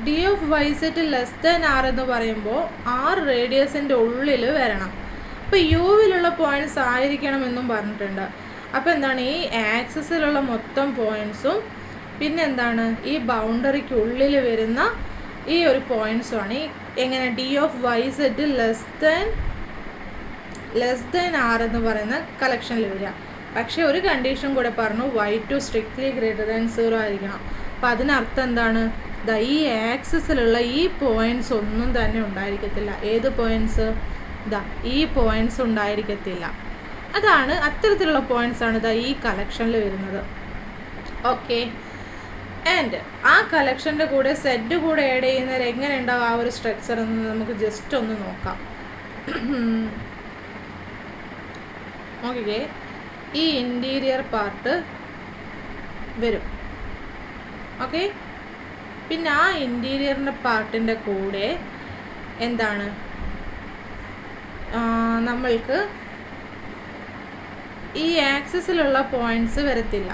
D of Y set less than R എന്ന് പറയുമ്പോൾ ആർ റേഡിയസിൻ്റെ ഉള്ളിൽ വരണം. അപ്പോൾ യുവിലുള്ള പോയിൻറ്റ്സ് ആയിരിക്കണമെന്നും പറഞ്ഞിട്ടുണ്ട്. അപ്പോൾ എന്താണ്, ഈ ആക്സിസിലുള്ള മൊത്തം പോയിൻറ്റ്സും പിന്നെ എന്താണ് ഈ ബൗണ്ടറിക്കുള്ളിൽ വരുന്ന ഈ ഒരു പോയിൻറ്റ്സുമാണ് ഈ എങ്ങനെ D of Y set less than R എന്ന് പറയുന്ന കളക്ഷനിൽ വരിക. പക്ഷേ ഒരു കണ്ടീഷൻ കൂടെ പറഞ്ഞു, y2 സ്ട്രിക്ട്ലി ഗ്രേറ്റർ ദാൻ 0 ആയിരിക്കണം. അപ്പോൾ അതിനർത്ഥം എന്താണ്, ഈ ആക്സിസിലുള്ള ഈ പോയിൻറ്റ്സ് ഒന്നും തന്നെ ഉണ്ടായിരിക്കത്തില്ല. ഏത് പോയിൻറ്റ്സ്? ഈ പോയിൻറ്റ്സ് ഉണ്ടായിരിക്കത്തില്ല. അതാണ് അത്തരത്തിലുള്ള പോയിൻറ്റ്സ് ആണ് ഈ കളക്ഷനിൽ വരുന്നത്. ഓക്കെ, ആൻഡ് ആ കളക്ഷൻ്റെ കൂടെ സെറ്റ് കൂടെ ആഡ് ചെയ്യുന്നവർ എങ്ങനെ ഉണ്ടാവും ആ ഒരു സ്ട്രക്ചർ എന്ന് നമുക്ക് ജസ്റ്റ് ഒന്ന് നോക്കാം. ഓക്കെ, ഈ ഇൻറ്റീരിയർ പാർട്ട് വരും. ഓക്കെ, പിന്നെ ആ ഇൻറ്റീരിയറിൻ്റെ പാർട്ടിൻ്റെ കൂടെ എന്താണ് നമ്മൾക്ക് ഈ ആക്സിസിലുള്ള പോയിൻറ്റ്സ് വരത്തില്ല.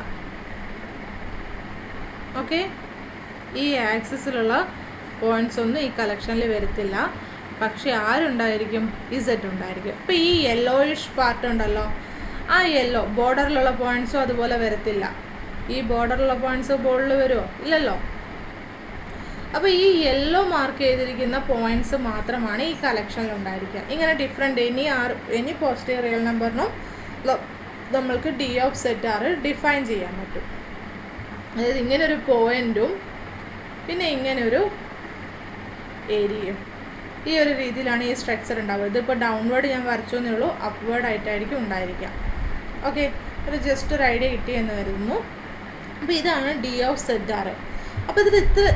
ഓക്കെ, ഈ ആക്സിസിലുള്ള പോയിൻറ്റ്സ് ഒന്നും ഈ കളക്ഷനിൽ വരത്തില്ല. പക്ഷേ ആരുണ്ടായിരിക്കും? ഇസെഡ് ഉണ്ടായിരിക്കും. ഇപ്പോൾ ഈ യെല്ലോയിഷ് പാർട്ട് ഉണ്ടല്ലോ, ആ യെല്ലോ ബോർഡറിലുള്ള പോയിൻറ്റ്സും അതുപോലെ വരത്തില്ല. ഈ ബോർഡറിലുള്ള പോയിൻറ്റ്സ് ബോർഡിൽ വരുമോ? ഇല്ലല്ലോ. അപ്പോൾ ഈ യെല്ലോ മാർക്ക് ചെയ്തിരിക്കുന്ന പോയിൻറ്റ്സ് മാത്രമാണ് ഈ കളക്ഷനിൽ ഉണ്ടായിരിക്കുക. ഇങ്ങനെ ഡിഫറെൻറ്റ് എനി പോസിറ്റീവ് റിയൽ നമ്പറിനും നമ്മൾക്ക് D of set R define ചെയ്യാൻ പറ്റും. അതായത് ഇങ്ങനൊരു പോയിൻറ്റും പിന്നെ ഇങ്ങനൊരു ഏരിയയും, ഈ ഒരു രീതിയിലാണ് ഈ സ്ട്രക്ചർ ഉണ്ടാവുക. ഇതിപ്പോൾ ഡൗൺവേർഡ് ഞാൻ വരച്ചു എന്നേ ഉള്ളൂ, അപ്വേർഡ് ആയിട്ടായിരിക്കും ഉണ്ടായിരിക്കുക. ഓക്കെ, ഒരു ജസ്റ്റ് ഒരു ഐഡിയ കിട്ടിയെന്ന് കരുതുന്നു. അപ്പോൾ ഇതാണ് ഡി ഓഫ് സെറ്റ് ആർ. അപ്പോൾ ഇതിൽ ഇത്ര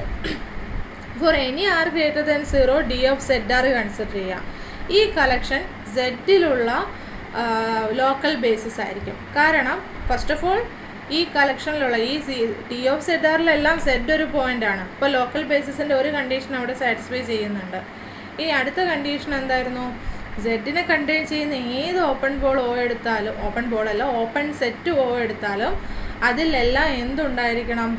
for any R greater than 0 D of set R consider ചെയ്യുക. ഈ കളക്ഷൻ സെഡിലുള്ള ലോക്കൽ ബേസിസ് ആയിരിക്കും. കാരണം ഫസ്റ്റ് ഓഫ് ഓൾ ഈ കളക്ഷനിലുള്ള ഈ ഡി ഓഫ് സെറ്റ് ആറിലെല്ലാം സെഡ് ഒരു പോയിൻ്റാണ്. അപ്പോൾ ലോക്കൽ ബേസിസിൻ്റെ ഒരു കണ്ടീഷൻ അവിടെ സാറ്റിസ്ഫൈ ചെയ്യുന്നുണ്ട്. ഇനി അടുത്ത കണ്ടീഷൻ എന്തായിരുന്നു? സെഡിനെ കണ്ടെയ്ൻ ചെയ്യുന്ന ഏത് ഓപ്പൺ ബോൾ ഓ എടുത്താലും, ഓപ്പൺ ബോളല്ല ഓപ്പൺ സെറ്റ് ഓ എടുത്താലും അതിലെല്ലാം എന്തുണ്ടായിരിക്കണം?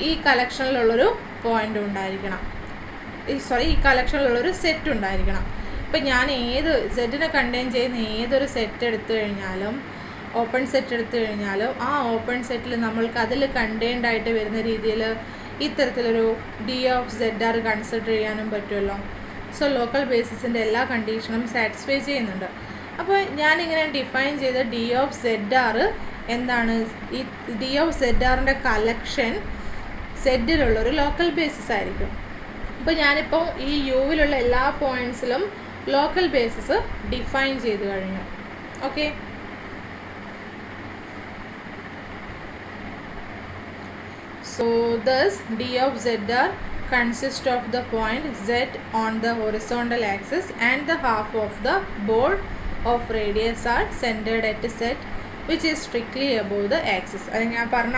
ഈ കളക്ഷനിലുള്ളൊരു പോയിൻ്റ് ഉണ്ടായിരിക്കണം. ഈ കളക്ഷനിലുള്ളൊരു സെറ്റ് ഉണ്ടായിരിക്കണം. ഇപ്പം ഞാൻ സെഡിനെ കണ്ടെയ്ൻ ചെയ്യുന്ന ഏതൊരു സെറ്റ് എടുത്തു കഴിഞ്ഞാലും, ഓപ്പൺ സെറ്റ് എടുത്തു കഴിഞ്ഞാലും ആ ഓപ്പൺ സെറ്റിൽ നമ്മൾക്ക് അതിൽ കണ്ടെയ്ൻഡ് ആയിട്ട് വരുന്ന രീതിയിൽ ഇത്തരത്തിലൊരു D of Z R consider ചെയ്യാനും പറ്റുമല്ലോ. സോ ലോക്കൽ ബേസിസിൻ്റെ എല്ലാ കണ്ടീഷനും സാറ്റിസ്ഫൈ ചെയ്യുന്നുണ്ട്. അപ്പോൾ ഞാനിങ്ങനെ ഡിഫൈൻ ചെയ്ത ഡി ഓഫ് സെഡ് ആർ എന്താണ്? ഈ ഡി ഓഫ് സെഡ് ആറിൻ്റെ കളക്ഷൻ സെഡിലുള്ളൊരു ലോക്കൽ ബേസിസ് ആയിരിക്കും. അപ്പോൾ ഞാനിപ്പോൾ ഈ യുവിലുള്ള എല്ലാ പോയിൻറ്റ്സിലും ലോക്കൽ ബേസിസ് ഡിഫൈൻ ചെയ്ത് കഴിഞ്ഞു. Okay, so thus d of zr consists of the point z on the horizontal axis and the half of the ball of radius are centered at z which is strictly above the axis. അത് ഞാൻ പറഞ്ഞ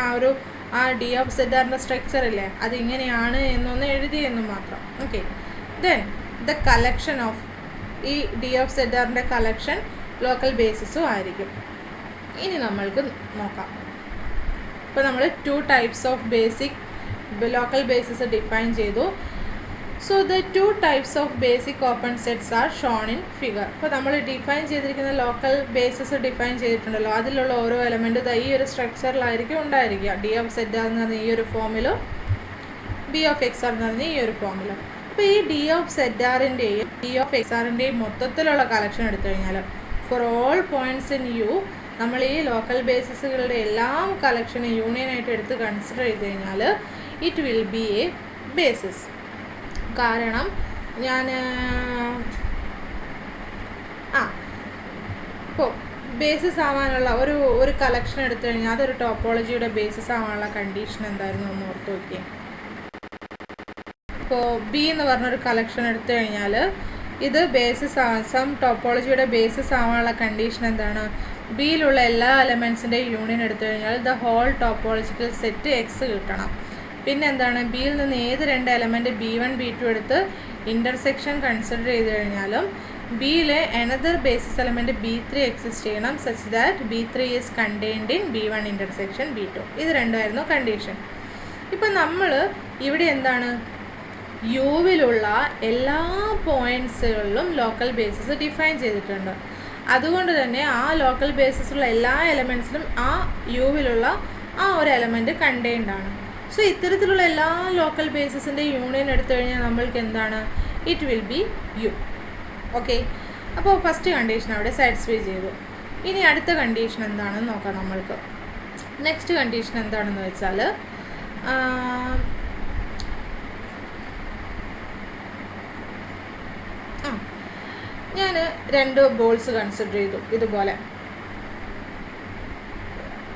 ആ ഡി ഓഫ് സെഡ് ആറിൻ്റെ സ്ട്രക്ചർ ഇല്ലേ, അതിങ്ങനെയാണ് എന്നൊന്ന് എഴുതിയെന്ന് മാത്രം. Okay, then the collection of ഈ ഡി ഓഫ് സെഡ് ആറിൻ്റെ കളക്ഷൻ ലോക്കൽ ബേസിസും ആയിരിക്കും. ഇനി നമ്മൾക്ക് നോക്കാം. ഇപ്പോൾ നമ്മൾ 2 types of basic local basis define ചെയ്തു. So the 2 types of basic open sets are shown in figure. ഇപ്പോൾ നമ്മൾ ഡിഫൈൻ ചെയ്തിരിക്കുന്ന ലോക്കൽ ബേസിസ് ഡിഫൈൻ ചെയ്തിട്ടുണ്ടല്ലോ, അതിലുള്ള ഓരോ എലമെൻറ്റും ഈ ഒരു സ്ട്രക്ചറിലായിരിക്കും ഉണ്ടായിരിക്കുക. ഡി ഓഫ് സെഡ് എന്ന് പറഞ്ഞ ഈ ഒരു ഫോമിലും ബി ഓഫ് എക്സ് ആർ എന്ന് പറഞ്ഞ ഈ ഒരു ഫോമിലും. അപ്പോൾ ഈ ഡി ഓഫ് സെഡ് ആറിൻ്റെയും ഡി ഓഫ് എക്സ് ആറിൻ്റെയും മൊത്തത്തിലുള്ള കളക്ഷൻ എടുത്തു കഴിഞ്ഞാൽ for all points in U നമ്മൾ ഈ ലോക്കൽ ബേസിസുകളുടെ എല്ലാം കളക്ഷനെ യൂണിയനായിട്ട് എടുത്ത് കൺസിഡർ ചെയ്ത് കഴിഞ്ഞാൽ it will be A basis. കാരണം ഞാൻ ഇപ്പോൾ ബേസിസ് ആവാനുള്ള ഒരു കളക്ഷൻ എടുത്തു കഴിഞ്ഞാൽ അതൊരു ടോപ്പോളജിയുടെ ബേസിസ് ആവാനുള്ള കണ്ടീഷൻ എന്തായിരുന്നു ഒന്ന് ഓർത്ത് നോക്കിയേ. ഇപ്പോൾ ബി എന്ന് പറഞ്ഞൊരു കളക്ഷൻ എടുത്തു കഴിഞ്ഞാൽ ഇത് ബേസിസ് സം ടോപ്പോളജിയുടെ ബേസിസ് ആവാനുള്ള കണ്ടീഷൻ എന്താണ്? ബിയിലുള്ള എല്ലാ എലമെൻസിൻ്റെയും യൂണിയൻ എടുത്തു കഴിഞ്ഞാൽ the whole topological set X കിട്ടണം. പിന്നെ എന്താണ്? ബിയിൽ നിന്ന് ഏത് 2 എലമെൻറ്റ് B1 B2 എടുത്ത് ഇൻ്റർസെക്ഷൻ കൺസിഡർ ചെയ്ത് കഴിഞ്ഞാലും ബിയിലെ another basis element B3 exist ചെയ്യണം such that B3 is contained in B1 intersection B2. ഇത് രണ്ടുമായിരുന്നു കണ്ടീഷൻ. ഇപ്പം നമ്മൾ ഇവിടെ എന്താണ് യുവിലുള്ള എല്ലാ പോയിൻറ്റ്സുകളിലും ലോക്കൽ ബേസിസ് ഡിഫൈൻ ചെയ്തിട്ടുണ്ട്. അതുകൊണ്ട് തന്നെ ആ ലോക്കൽ ബേസിസുള്ള എല്ലാ എലമെൻറ്റ്സിലും ആ യുവിലുള്ള ആ ഒരു എലമെൻറ്റ് കണ്ടെയ്ൻഡ് ആണ്. സോ ഇത്തരത്തിലുള്ള എല്ലാ ലോക്കൽ ബേസിസിൻ്റെ യൂണിയൻ എടുത്തു കഴിഞ്ഞാൽ നമ്മൾക്ക് എന്താണ്, it will be U. Okay, അപ്പോൾ ഫസ്റ്റ് കണ്ടീഷൻ അവിടെ സാറ്റിസ്ഫൈ ചെയ്തു. ഇനി അടുത്ത കണ്ടീഷൻ എന്താണെന്ന് നോക്കാം നമ്മൾക്ക്. നെക്സ്റ്റ് കണ്ടീഷൻ എന്താണെന്ന് വെച്ചാൽ ഞാൻ 2 ബോൾസ് കൺസിഡർ ചെയ്തു. ഇതുപോലെ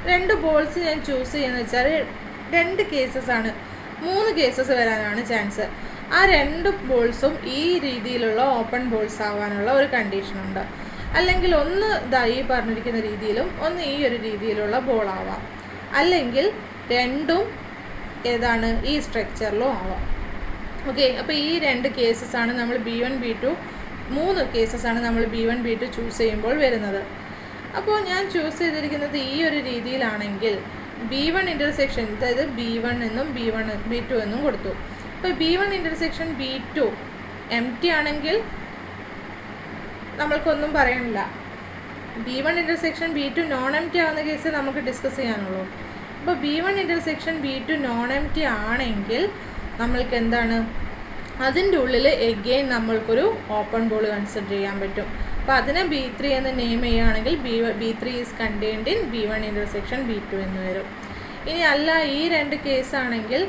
2 ബോൾസ് ഞാൻ ചൂസ് ചെയ്യുന്നത് വെച്ചാൽ 2 കേസസ് ആണ്, 3 കേസസ് വരാനാണ് ചാൻസ്. ആ 2 ബോൾസും ഈ രീതിയിലുള്ള ഓപ്പൺ ബോൾസ് ആവാനുള്ള ഒരു കണ്ടീഷനുണ്ട്. അല്ലെങ്കിൽ ഒന്ന് ഈ പറഞ്ഞിരിക്കുന്ന രീതിയിലും ഒന്ന് ഈ ഒരു രീതിയിലുള്ള ബോൾ ആവാം, അല്ലെങ്കിൽ രണ്ടും ഏതാണ് ഈ സ്ട്രക്ചറിലും ആവാം. ഓക്കെ, അപ്പോൾ ഈ 2 കേസസാണ് നമ്മൾ B1 B2 3 കേസസാണ് നമ്മൾ B1 B2 ചൂസ് ചെയ്യുമ്പോൾ വരുന്നത്. അപ്പോൾ ഞാൻ ചൂസ് ചെയ്തിരിക്കുന്നത് ഈ ഒരു രീതിയിലാണെങ്കിൽ B1 ഇൻ്റർസെക്ഷൻ, അതായത് B1 എന്നും B1 B2 എന്നും കൊടുത്തു. അപ്പോൾ B1 ഇൻ്റർസെക്ഷൻ B2 എംപ്റ്റി ആണെങ്കിൽ നമ്മൾക്കൊന്നും പറയാനില്ല. B1 intersection B2 non empty ആവുന്ന കേസ് നമുക്ക് ഡിസ്കസ് ചെയ്യാനുള്ളൂ. അപ്പോൾ B1 intersection B2 non empty ആണെങ്കിൽ നമ്മൾക്ക് എന്താണ്, അതിൻ്റെ ഉള്ളിൽ എഗെയിൻ നമ്മൾക്കൊരു ഓപ്പൺ ബോൾ കൺസിഡർ ചെയ്യാൻ പറ്റും. അപ്പോൾ അതിനെ B3 എന്ന് നെയിം ചെയ്യുകയാണെങ്കിൽ B3 is contained in B1 intersection B2 എന്ന് വരും. ഇനി അല്ല ഈ 2 കേസാണെങ്കിൽ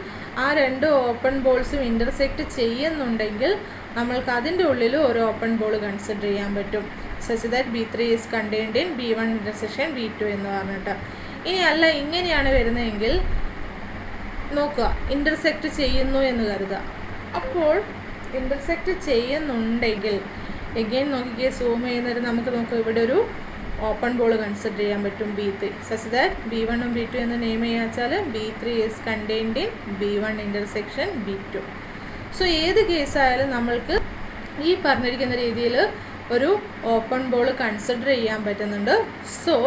ആ 2 ഓപ്പൺ ബോൾസും ഇൻ്റർസെക്റ്റ് ചെയ്യുന്നുണ്ടെങ്കിൽ നമ്മൾക്ക് അതിൻ്റെ ഉള്ളിൽ ഒരു ഓപ്പൺ ബോൾ കൺസിഡർ ചെയ്യാൻ പറ്റും, such that B3 is contained in B1 intersection B2 എന്ന് പറഞ്ഞിട്ട്. ഇനി അല്ല ഇങ്ങനെയാണ് വരുന്നതെങ്കിൽ നോക്കുക, ഇൻ്റർസെക്റ്റ് ചെയ്യുന്നു എന്ന് കരുതുക. അപ്പോൾ ഇൻ്റർസെക്റ്റ് ചെയ്യുന്നുണ്ടെങ്കിൽ എഗെയിൻ നോക്കിക്കേ, സൂം ചെയ്യുന്നത് നമുക്ക് നോക്കുക, ഇവിടെ ഒരു ഓപ്പൺ ബോൾ കൺസിഡർ ചെയ്യാൻ പറ്റും B3, സച്ച് ദാറ്റ് B1 ഉം B2 എന്ന് നെയിം ചെയ്യുക വെച്ചാൽ B3 is contained in B1 intersection B2. So ഏത് കേസായാലും നമ്മൾക്ക് ഈ പറഞ്ഞിരിക്കുന്ന രീതിയിൽ ഒരു ഓപ്പൺ ബോൾ കൺസിഡർ ചെയ്യാൻ പറ്റുന്നുണ്ട്. So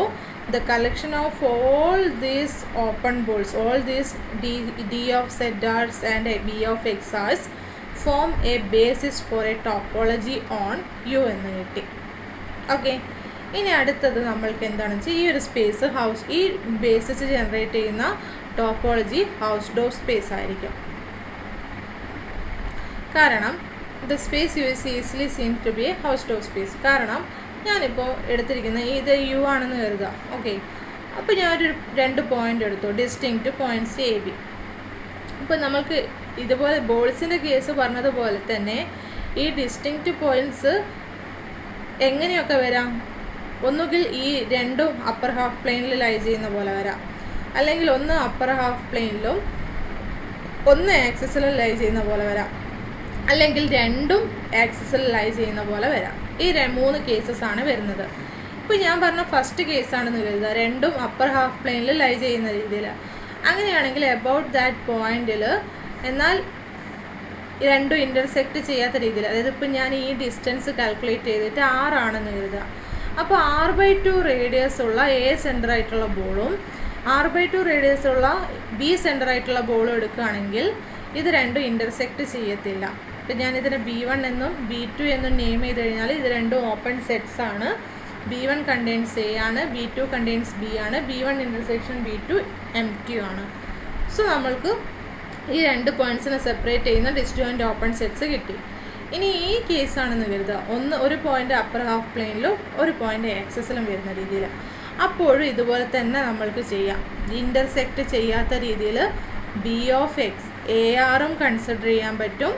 the collection of all these open balls, all these D of ZRs and B of XRs form a basis for a topology on U എന്ന് കിട്ടി. ഓക്കെ, ഇനി അടുത്തത് നമ്മൾക്ക് എന്താണെന്ന് വെച്ചാൽ ഈ ഒരു സ്പേസ് ഈ ബേസിസ് ജനറേറ്റ് ചെയ്യുന്ന ടോപ്പോളജി ഹൗസ്ഡോർഫ് സ്പേസ് ആയിരിക്കും. കാരണം the space U is easily seen to be a Hausdorff space. കാരണം ഞാനിപ്പോൾ എടുത്തിരിക്കുന്ന ഇത് യു ആണെന്ന് കരുതുക. ഓക്കെ, അപ്പോൾ ഞാനൊരു 2 പോയിൻ്റ് എടുത്തു, ഡിസ്റ്റിങ്ക്റ്റ് പോയിൻറ്റ്സ് എ ബി. അപ്പോൾ നമ്മൾക്ക് ഇതുപോലെ ബോൾസിൻ്റെ കേസ് പറഞ്ഞതുപോലെ തന്നെ ഈ ഡിസ്റ്റിങ്ക്റ്റ് പോയിൻറ്റ്സ് എങ്ങനെയൊക്കെ വരാം, ഒന്നുകിൽ ഈ 2 അപ്പർ ഹാഫ് പ്ലെയിനിൽ ലൈ ചെയ്യുന്ന പോലെ വരാം, അല്ലെങ്കിൽ ഒന്ന് അപ്പർ ഹാഫ് പ്ലെയിനിലും ഒന്ന് ആക്സിസിലും ലൈ ചെയ്യുന്ന പോലെ വരാം, അല്ലെങ്കിൽ 2ഉം ആക്സിസിൽ ലൈ ചെയ്യുന്ന പോലെ വരാം. ഈ 3 കേസസാണ് വരുന്നത്. ഇപ്പോൾ ഞാൻ പറഞ്ഞ ഫസ്റ്റ് കേസാണെന്ന് കരുതുക, 2ഉം അപ്പർ ഹാഫ് പ്ലെയിനിൽ ലൈ ചെയ്യുന്ന രീതിയിൽ. അങ്ങനെയാണെങ്കിൽ അബൌട്ട് ദാറ്റ് പോയിന്റിൽ എന്നാൽ 2ഉം ഇൻ്റർസെക്റ്റ് ചെയ്യാത്ത രീതിയിൽ, അതായത് ഇപ്പോൾ ഞാൻ ഈ ഡിസ്റ്റൻസ് കാൽക്കുലേറ്റ് ചെയ്തിട്ട് 6 ആണെന്ന് കരുതുക. അപ്പോൾ 6/2 റേഡിയസ് ഉള്ള A സെൻറ്റർ ആയിട്ടുള്ള ബോളും 6/2 റേഡിയസ് ഉള്ള B സെൻറ്റർ ആയിട്ടുള്ള ബോളും എടുക്കുകയാണെങ്കിൽ ഇത് 2ഉം ഇൻ്റർസെക്റ്റ് ചെയ്യത്തില്ല. ഇപ്പം ഞാനിതിനെ B1 എന്നും B2 എന്നും നെയിം ചെയ്ത് കഴിഞ്ഞാൽ ഇത് 2ഉം ഓപ്പൺ സെറ്റ്സ് ആണ്. B1 കണ്ടെയ്ൻസ് A ആണ്, B2 കണ്ടെയ്ൻസ് B ആണ്, B1 ഇൻ്റർസെക്ഷൻ B2 എംപ്റ്റി ആണ്. സോ നമ്മൾക്ക് ഈ 2 പോയിൻറ്റ്സിനെ സെപ്പറേറ്റ് ചെയ്യുന്ന ഡിസ്ജോയിൻ്റ് ഓപ്പൺ സെറ്റ്സ് കിട്ടി. ഇനി ഈ കേസാണെന്ന് കരുതുക, ഒരു പോയിൻ്റ് അപ്പർ ഹാഫ് പ്ലെയിനിലും ഒരു പോയിൻ്റ് ആക്സിസിലും വരുന്ന രീതിയിൽ. അപ്പോഴും ഇതുപോലെ തന്നെ നമ്മൾക്ക് ചെയ്യാം, ഇൻ്റർസെക്റ്റ് ചെയ്യാത്ത രീതിയിൽ B of X ARും കൺസിഡർ ചെയ്യാൻ പറ്റും,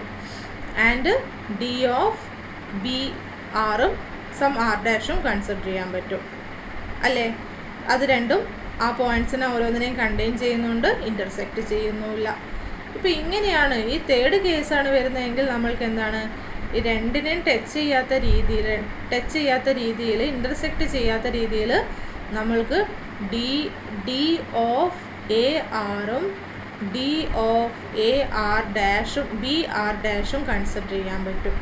ആൻഡ് D of BRും സം R' കൺസിഡർ ചെയ്യാൻ പറ്റും അല്ലേ. അത് രണ്ടും ആ പോയിൻറ്റ്സിനെ ഓരോന്നിനെയും കണ്ടെയ്ൻ ചെയ്യുന്നുണ്ട്, ഇൻ്റർസെക്റ്റ് ചെയ്യുന്നുമില്ല. ഇപ്പോൾ ഇങ്ങനെയാണ് ഈ 3rd കേസാണ് വരുന്നതെങ്കിൽ നമ്മൾക്ക് എന്താണ്, ഈ 2നെയും ടച്ച് ചെയ്യാത്ത രീതിയിൽ ഇൻ്റർസെക്റ്റ് ചെയ്യാത്ത രീതിയിൽ നമ്മൾക്ക് D of ARും D of AR' BR' consider ചെയ്യാൻ പറ്റും.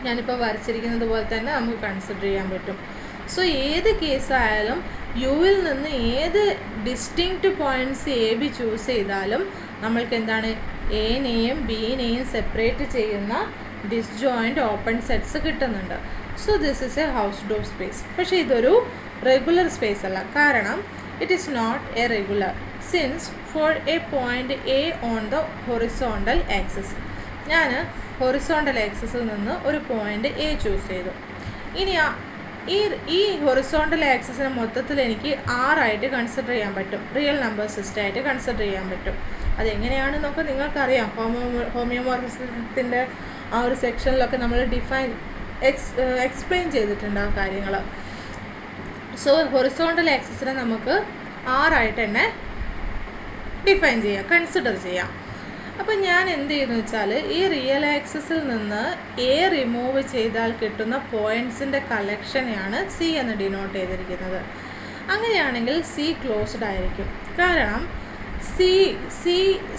ഞാനിപ്പോൾ വരച്ചിരിക്കുന്നത് പോലെ തന്നെ നമുക്ക് കൺസിഡർ ചെയ്യാൻ പറ്റും. സോ ഏത് കേസായാലും യുവിൽ നിന്ന് ഏത് ഡിസ്റ്റിങ്ക്റ്റ് പോയിൻറ്റ്സ് AB ചൂസ് ചെയ്താലും നമ്മൾക്ക് എന്താണ് എനെയും ബിനെയും സെപ്പറേറ്റ് ചെയ്യുന്ന ഡിസ്ജോയിൻറ്റ് ഓപ്പൺ സെറ്റ്സ് കിട്ടുന്നുണ്ട്. So this is a Hausdorff space. പക്ഷേ ഇതൊരു റെഗുലർ സ്പേസ് അല്ല. കാരണം it is not a regular since for a point A on the horizontal axis. ഞാൻ ഹൊറിസോണ്ടൽ ആക്സിസിൽ നിന്ന് ഒരു പോയിൻ്റ് എ ചൂസ് ചെയ്തു. ഇനി ഈ ഹൊറിസോണ്ടൽ ആക്സിസിനെ മൊത്തത്തിൽ എനിക്ക് ആറായിട്ട് കൺസിഡർ ചെയ്യാൻ പറ്റും, റിയൽ നമ്പർ സിസ്റ്റമായിട്ട് കൺസിഡർ ചെയ്യാൻ പറ്റും. അതെങ്ങനെയാണെന്നൊക്കെ നിങ്ങൾക്കറിയാം. ഹോമിയോമോർഫിസത്തിൻ്റെ ആ ഒരു സെക്ഷനിലൊക്കെ നമ്മൾ എക്സ്പ്ലെയിൻ ചെയ്തിട്ടുണ്ട് ആ കാര്യങ്ങൾ. സോ ഹൊറിസോണ്ടൽ ആക്സിസിനെ നമുക്ക് ആറായിട്ട് തന്നെ ഡിഫൈൻ ചെയ്യാം, കൺസിഡർ ചെയ്യാം. അപ്പം ഞാൻ എന്ത് ചെയ്യുന്നു വെച്ചാൽ ഈ റിയൽ ആക്സിസിൽ നിന്ന് എ റിമൂവ് ചെയ്താൽ കിട്ടുന്ന പോയിൻറ്റ്സിൻ്റെ കളക്ഷനെയാണ് സി എന്ന് ഡിനോട്ട് ചെയ്തിരിക്കുന്നത്. അങ്ങനെയാണെങ്കിൽ സി ക്ലോസ്ഡ് ആയിരിക്കും. കാരണം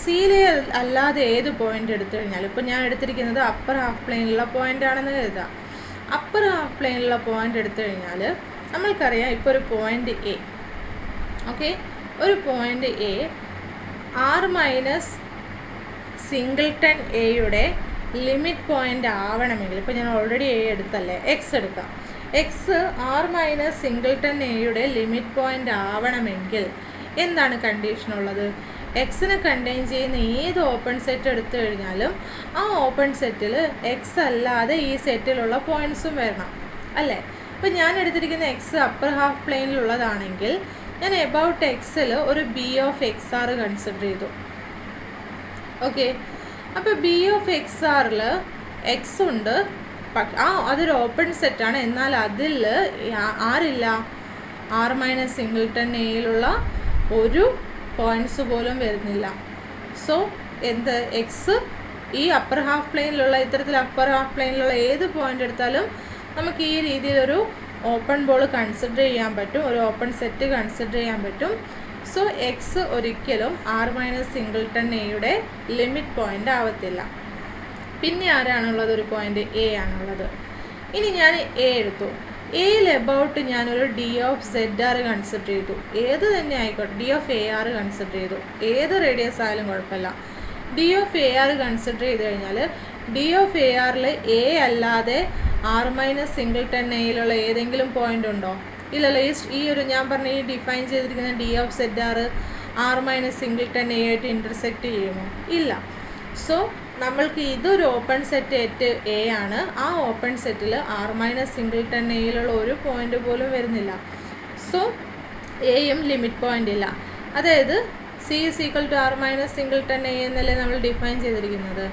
സിയിലെ അല്ലാതെ ഏത് പോയിൻ്റ് എടുത്തു കഴിഞ്ഞാൽ, ഇപ്പോൾ ഞാൻ എടുത്തിരിക്കുന്നത് അപ്പർ ഹാഫ് പ്ലെയിനിലുള്ള പോയിൻ്റ് ആണെന്ന് കരുതാം. അപ്പർ ഹാഫ് പ്ലെയിനിലുള്ള പോയിൻ്റ് എടുത്തു കഴിഞ്ഞാൽ നമ്മൾക്കറിയാം ഇപ്പോൾ ഒരു പോയിൻ്റ് എ, ഓക്കെ, ഒരു point A R minus singleton എയുടെ ലിമിറ്റ് പോയിൻ്റ് ആവണമെങ്കിൽ, ഇപ്പോൾ ഞാൻ ഓൾറെഡി എ എടുത്തല്ലേ, എക്സ് എടുക്കാം. എക്സ് ആർ മൈനസ് സിംഗിൾട്ടൺ എയുടെ ലിമിറ്റ് പോയിൻ്റ് ആവണമെങ്കിൽ എന്താണ് കണ്ടീഷൻ ഉള്ളത്? എക്സിനെ കണ്ടെയ്ൻ ചെയ്യുന്ന ഏത് ഓപ്പൺ സെറ്റ് എടുത്തു കഴിഞ്ഞാലും ആ ഓപ്പൺ സെറ്റിൽ എക്സ് അല്ലാതെ ഈ സെറ്റിലുള്ള പോയിൻറ്റ്സും വരണം, അല്ലേ? അപ്പോൾ ഞാൻ എടുത്തിരിക്കുന്ന എക്സ് അപ്പർ ഹാഫ് പ്ലെയിനിലുള്ളതാണെങ്കിൽ ഞാൻ എബൌട്ട് എക്സിൽ ഒരു B of X R consider ചെയ്തു. ഓക്കെ, അപ്പോൾ ബി ഓഫ് എക്സ് ആറിൽ എക്സ് ഉണ്ട്, അതൊരു ഓപ്പൺ സെറ്റാണ്. എന്നാൽ അതിൽ ആരില്ല, ആർ മൈനസ് സിംഗിൾട്ടൺ എയിലുള്ള ഒരു പോയിൻറ്റ്സ് പോലും വരുന്നില്ല. സോ എന്ത്, എക്സ് ഈ അപ്പർ ഹാഫ് പ്ലെയിനിലുള്ള, ഇത്തരത്തിൽ അപ്പർ ഹാഫ് പ്ലെയിനിലുള്ള ഏത് പോയിൻ്റ് എടുത്താലും നമുക്ക് ഈ രീതിയിലൊരു ഓപ്പൺ ബോൾ കൺസിഡർ ചെയ്യാൻ പറ്റും, ഒരു ഓപ്പൺ സെറ്റ് കൺസിഡർ ചെയ്യാൻ പറ്റും. സോ എക്സ് ഒരിക്കലും ആർ മൈനസ് സിംഗിൾട്ടൺ എയുടെ ലിമിറ്റ് പോയിൻ്റ് ആവത്തില്ല. പിന്നെ ആരാണുള്ളത്? ഒരു പോയിൻ്റ് എ ആണുള്ളത്. ഇനി ഞാൻ എ എടുത്തു. എയിൽ എബൌട്ട് ഞാനൊരു D of Z R consider ചെയ്തു. ഏത് തന്നെ ആയിക്കോട്ടെ, D of A R consider ചെയ്തു. ഏത് റേഡിയസ് ആയാലും കുഴപ്പമില്ല. D of A R consider ചെയ്ത് കഴിഞ്ഞാൽ ഡി ഓഫ് എ ആറിൽ എ അല്ലാതെ ആർ മൈനസ് സിംഗിൾട്ടൺ എയിലുള്ള ഏതെങ്കിലും പോയിൻ്റ് ഉണ്ടോ? ഇല്ലല്ലോ. ഈ ഒരു ഞാൻ പറഞ്ഞ ഈ ഡിഫൈൻ ചെയ്തിരിക്കുന്ന D of Z R minus singleton A ആയിട്ട് ഇൻ്റർസെക്റ്റ് ചെയ്യുമോ? ഇല്ല. സോ നമ്മൾക്ക് ഇതൊരു ഓപ്പൺ സെറ്റ് എ ആണ്. ആ ഓപ്പൺ സെറ്റിൽ ആർ മൈനസ് സിംഗിൾട്ടൺ എയിലുള്ള ഒരു പോയിൻ്റ് പോലും വരുന്നില്ല. സോ എയും ലിമിറ്റ് പോയിൻ്റ് ഇല്ല. അതായത് C is equal to R minus singleton A എന്നല്ലേ നമ്മൾ ഡിഫൈൻ ചെയ്തിരിക്കുന്നത്.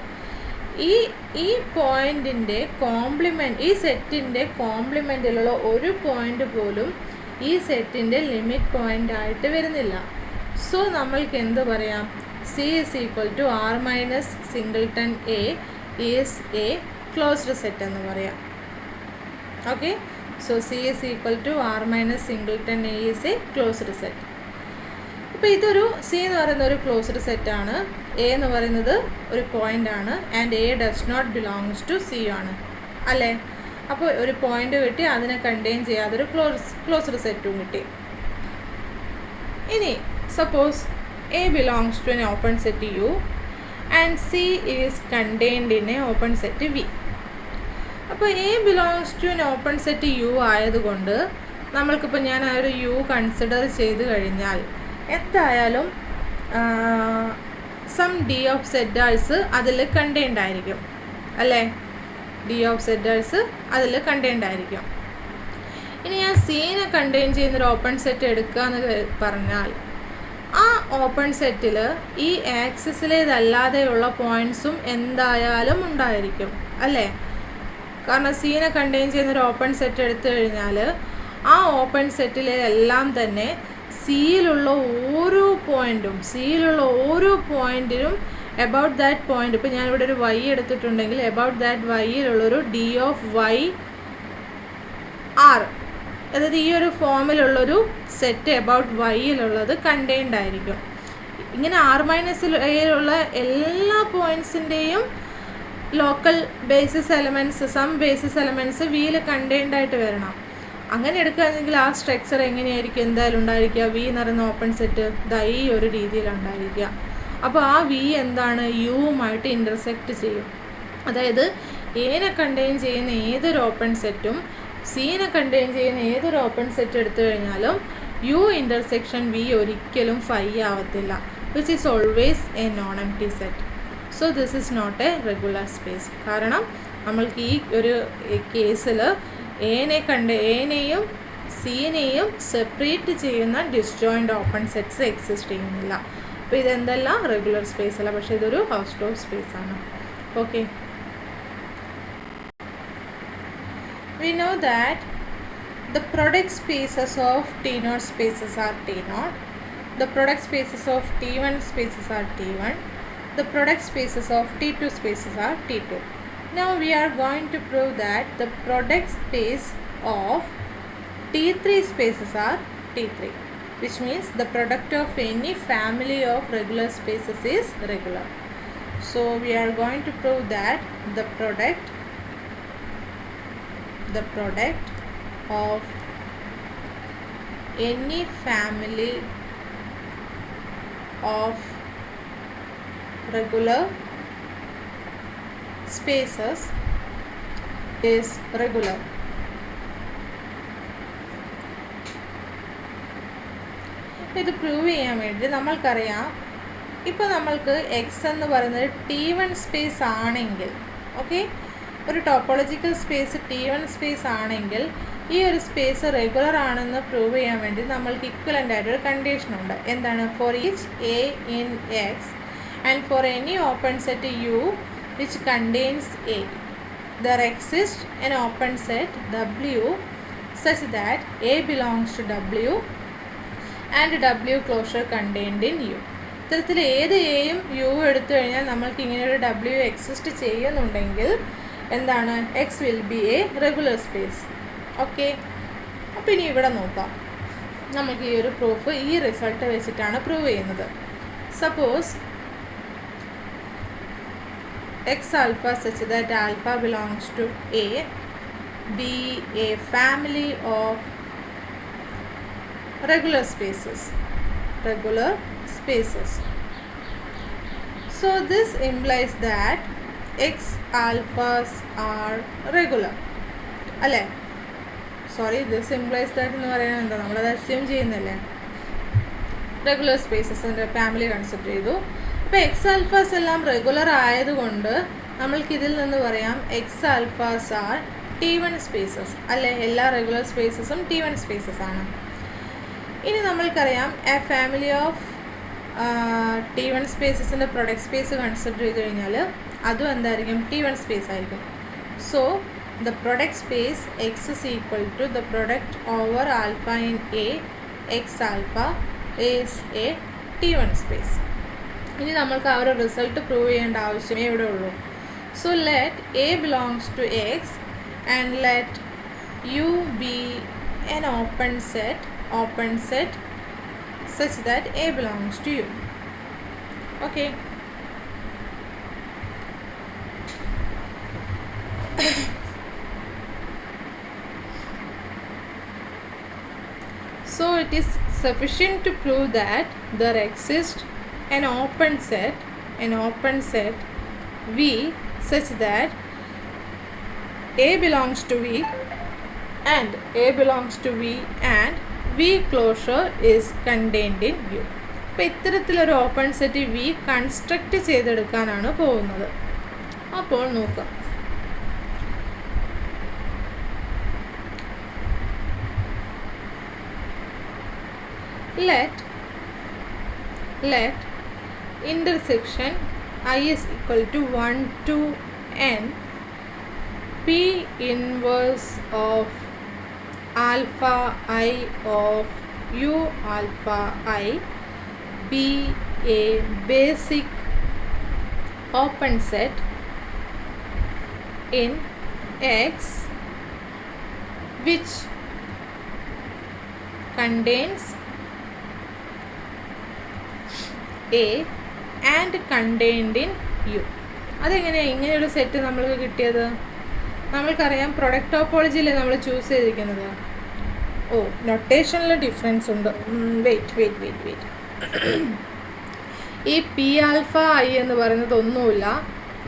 ഈ പോയിൻറ്റിൻ്റെ കോംപ്ലിമെൻറ്റ്, ഈ സെറ്റിൻ്റെ കോംപ്ലിമെൻറ്റിലുള്ള ഒരു പോയിൻ്റ് പോലും ഈ സെറ്റിൻ്റെ ലിമിറ്റ് പോയിൻ്റ് ആയിട്ട് വരുന്നില്ല. സോ നമ്മൾക്ക് എന്ത് പറയാം? C is equal to R minus singleton A is a closed set എന്ന് പറയാം. Okay, so C is equal to R minus singleton A is a closed set. അപ്പോൾ ഇതൊരു സി എന്ന് പറയുന്ന ഒരു ക്ലോസ്ഡ് സെറ്റാണ്. എ എന്ന് പറയുന്നത് ഒരു പോയിൻ്റ് ആണ്. And A does not belongs to C ആണ്, അല്ലേ? അപ്പോൾ ഒരു പോയിൻ്റ് കിട്ടി, അതിനെ കണ്ടെയ്ൻ ചെയ്യാതൊരു ക്ലോസ്ഡ് സെറ്റും കിട്ടി. ഇനി suppose A belongs to an open set U and C is contained in a open set V. അപ്പോൾ A belongs to an open set U ആയതുകൊണ്ട് നമ്മൾക്കിപ്പോൾ ഞാൻ ആ ഒരു U കൺസിഡർ ചെയ്ത് കഴിഞ്ഞാൽ എന്തായാലും സം ഡി ഓഫ് സെഡേഴ്സ് അതിൽ കണ്ടെയ്ൻഡ് ആയിരിക്കും, അല്ലേ? ഡി ഓഫ് സെഡേഴ്സ് അതിൽ കണ്ടെയ്ൻഡ് ആയിരിക്കും. ഇനി ഞാൻ സീനെ കണ്ടെയ്ൻ ചെയ്യുന്നൊരു ഓപ്പൺ സെറ്റ് എടുക്കുക എന്ന് പറഞ്ഞാൽ ആ ഓപ്പൺ സെറ്റിൽ ഈ ആക്സിസിലേതല്ലാതെയുള്ള പോയിൻറ്റ്സും എന്തായാലും ഉണ്ടായിരിക്കും, അല്ലേ? കാരണം സീനെ കണ്ടെയ്ൻ ചെയ്യുന്നൊരു ഓപ്പൺ സെറ്റ് എടുത്തു കഴിഞ്ഞാൽ ആ ഓപ്പൺ സെറ്റിലെല്ലാം തന്നെ സിയിലുള്ള ഓരോ പോയിൻറ്റിനും എബൌട്ട് ദാറ്റ് പോയിൻ്റ്, ഇപ്പോൾ ഞാനിവിടെ ഒരു വൈ എടുത്തിട്ടുണ്ടെങ്കിൽ എബൌട്ട് ദാറ്റ് വൈയിലുള്ളൊരു ഡി ഓഫ് വൈ ആർ, അതായത് ഈ ഒരു ഫോമിലുള്ളൊരു സെറ്റ് എബൌട്ട് വൈയിലുള്ളത് കണ്ടെയ്ൻഡ് ആയിരിക്കും. ഇങ്ങനെ ആർ മൈനസിൽ എയിലുള്ള എല്ലാ പോയിൻറ്റ്സിൻ്റെയും local basis elements, some basis elements വിയിൽ കണ്ടെയ്ൻഡ് ആയിട്ട് വരണം. അങ്ങനെ എടുക്കുകയാണെങ്കിൽ ആ സ്ട്രക്ചർ എങ്ങനെയായിരിക്കും എന്തായാലും ഉണ്ടായിരിക്കുക? വി എന്ന് പറയുന്ന ഓപ്പൺ സെറ്റ് ഈ ഒരു രീതിയിലുണ്ടായിരിക്കുക. അപ്പോൾ ആ വി എന്താണ്, യുവുമായിട്ട് ഇൻ്റർസെക്റ്റ് ചെയ്യും. അതായത് എനെ കണ്ടെയ്ൻ ചെയ്യുന്ന ഏതൊരു ഓപ്പൺ സെറ്റും സീനെ കണ്ടെയ്ൻ ചെയ്യുന്ന ഏതൊരു ഓപ്പൺ സെറ്റ് എടുത്തു കഴിഞ്ഞാലും യു ഇൻ്റർസെക്ഷൻ വി ഒരിക്കലും ഫൈ ആവത്തില്ല, which is always a non empty set. So this is not a regular space. കാരണം നമ്മൾക്ക് ഈ ഒരു കേസിൽ എനെയും സീനെയും സെപ്പറേറ്റ് ചെയ്യുന്ന ഡിസ്ജോയിൻ്റ് ഓപ്പൺ സെറ്റ്സ് എക്സിസ്റ്റ് ചെയ്യുന്നില്ല. അപ്പോൾ ഇതെന്തല്ല, റെഗുലർ സ്പേസ് അല്ല, പക്ഷേ ഇതൊരു ഹൗസ്റ്റോഫ് സ്പേസ് ആണ്. Okay, we know that the product spaces of T0 spaces are T0, the product spaces of T1 spaces are T1, the product spaces of T2 spaces are T2. Now we are going to prove that the product space of T3 spaces are T3, which means the product of any family of regular spaces is regular. So we are going to prove that the product of any family of regular spaces is regular. ഇത് പ്രൂവ് ചെയ്യാൻ വേണ്ടി നമ്മൾക്കറിയാം, ഇപ്പോൾ നമ്മൾക്ക് എക്സ് എന്ന് പറയുന്നത് T1 സ്പേസ് ആണെങ്കിൽ, ഓക്കെ, ഒരു ടോപ്പോളജിക്കൽ സ്പേസ് T1 സ്പേസ് ആണെങ്കിൽ ഈ ഒരു സ്പേസ് റെഗുലർ ആണെന്ന് പ്രൂവ് ചെയ്യാൻ വേണ്ടി നമ്മൾക്ക് ഇക്വലൻ്റ് ആയിട്ടൊരു കണ്ടീഷനുണ്ട്. എന്താണ്? For each A in X and for any open set U which contains A there exist an open set W such that A belongs to W and W closure contained in U. ഇത്തരത്തിൽ ഏത് എയും യു എടുത്തു കഴിഞ്ഞാൽ നമ്മൾക്ക് ഇങ്ങനെയൊരു W എക്സിസ്റ്റ് ചെയ്യുന്നുണ്ടെങ്കിൽ എന്താണ്? X will be A regular space. Okay, അപ്പോൾ ഇനി ഇവിടെ നോക്കാം. നമുക്ക് ഈ ഒരു പ്രൂഫ് ഈ റിസൾട്ട് വെച്ചിട്ടാണ് പ്രൂവ് ചെയ്യുന്നത്. Suppose X alpha such that alpha belongs to A be a family of regular spaces. So this implies that x alphas are regular. അല്ലേ? സോറി, this implies that എന്ന് പറയുന്നത് എന്താ, നമ്മളത് അസ്യൂം ചെയ്യുന്നില്ലേ? റെഗുലർ സ്പേസസിൻ്റെ ഫാമിലി കൺസിഡർ ചെയ്തു. അപ്പോൾ എക്സ് ആൽഫാസ് എല്ലാം റെഗുലർ ആയതുകൊണ്ട് നമ്മൾക്കിതിൽ നിന്ന് പറയാം X alphas R T1 spaces. അല്ലേ? എല്ലാ റെഗുലർ സ്പേസസും T1 സ്പേസസ് ആണ്. ഇനി നമ്മൾക്കറിയാം എ ഫാമിലി ഓഫ് T1 സ്പേസസിൻ്റെ പ്രൊഡക്റ്റ് സ്പേസ് കൺസിഡർ ചെയ്ത് കഴിഞ്ഞാൽ അതും എന്തായിരിക്കും? T1 സ്പേസ് ആയിരിക്കും. So the product space X is equal to the product over alpha in A X alpha is a T1 space. ഇനി നമ്മൾക്ക് ആ ഒരു റിസൾട്ട് പ്രൂവ് ചെയ്യേണ്ട ആവശ്യമേ ഇവിടെ ഉള്ളൂ. So let A belongs to X and let U be an open set such that A belongs to U. Okay. So it is sufficient to prove that there exists an open set V such that A belongs to V and V closure is contained in U. അപ്പോൾ ഇത്തരത്തിലൊരു ഓപ്പൺ സെറ്റ് വി കൺസ്ട്രക്റ്റ് ചെയ്തെടുക്കാനാണ് പോകുന്നത്. അപ്പോൾ നോക്കാം. let intersection I is equal to 1 to n P inverse of alpha I of U alpha I be a basic open set in X which contains A and contained in U. അതെങ്ങനെയാണ് ഇങ്ങനെയൊരു സെറ്റ് നമ്മൾക്ക് കിട്ടിയത്? നമ്മൾക്കറിയാം പ്രൊഡക്റ്റ് ടോപ്പോളജിയിൽ നമ്മൾ ചൂസ് ചെയ്തിരിക്കുന്നത്. നൊട്ടേഷനിൽ ഡിഫറൻസ് ഉണ്ട്. വെയിറ്റ് ഈ പി ആൽഫ ഐ എന്ന് പറയുന്നത് ഒന്നുമില്ല.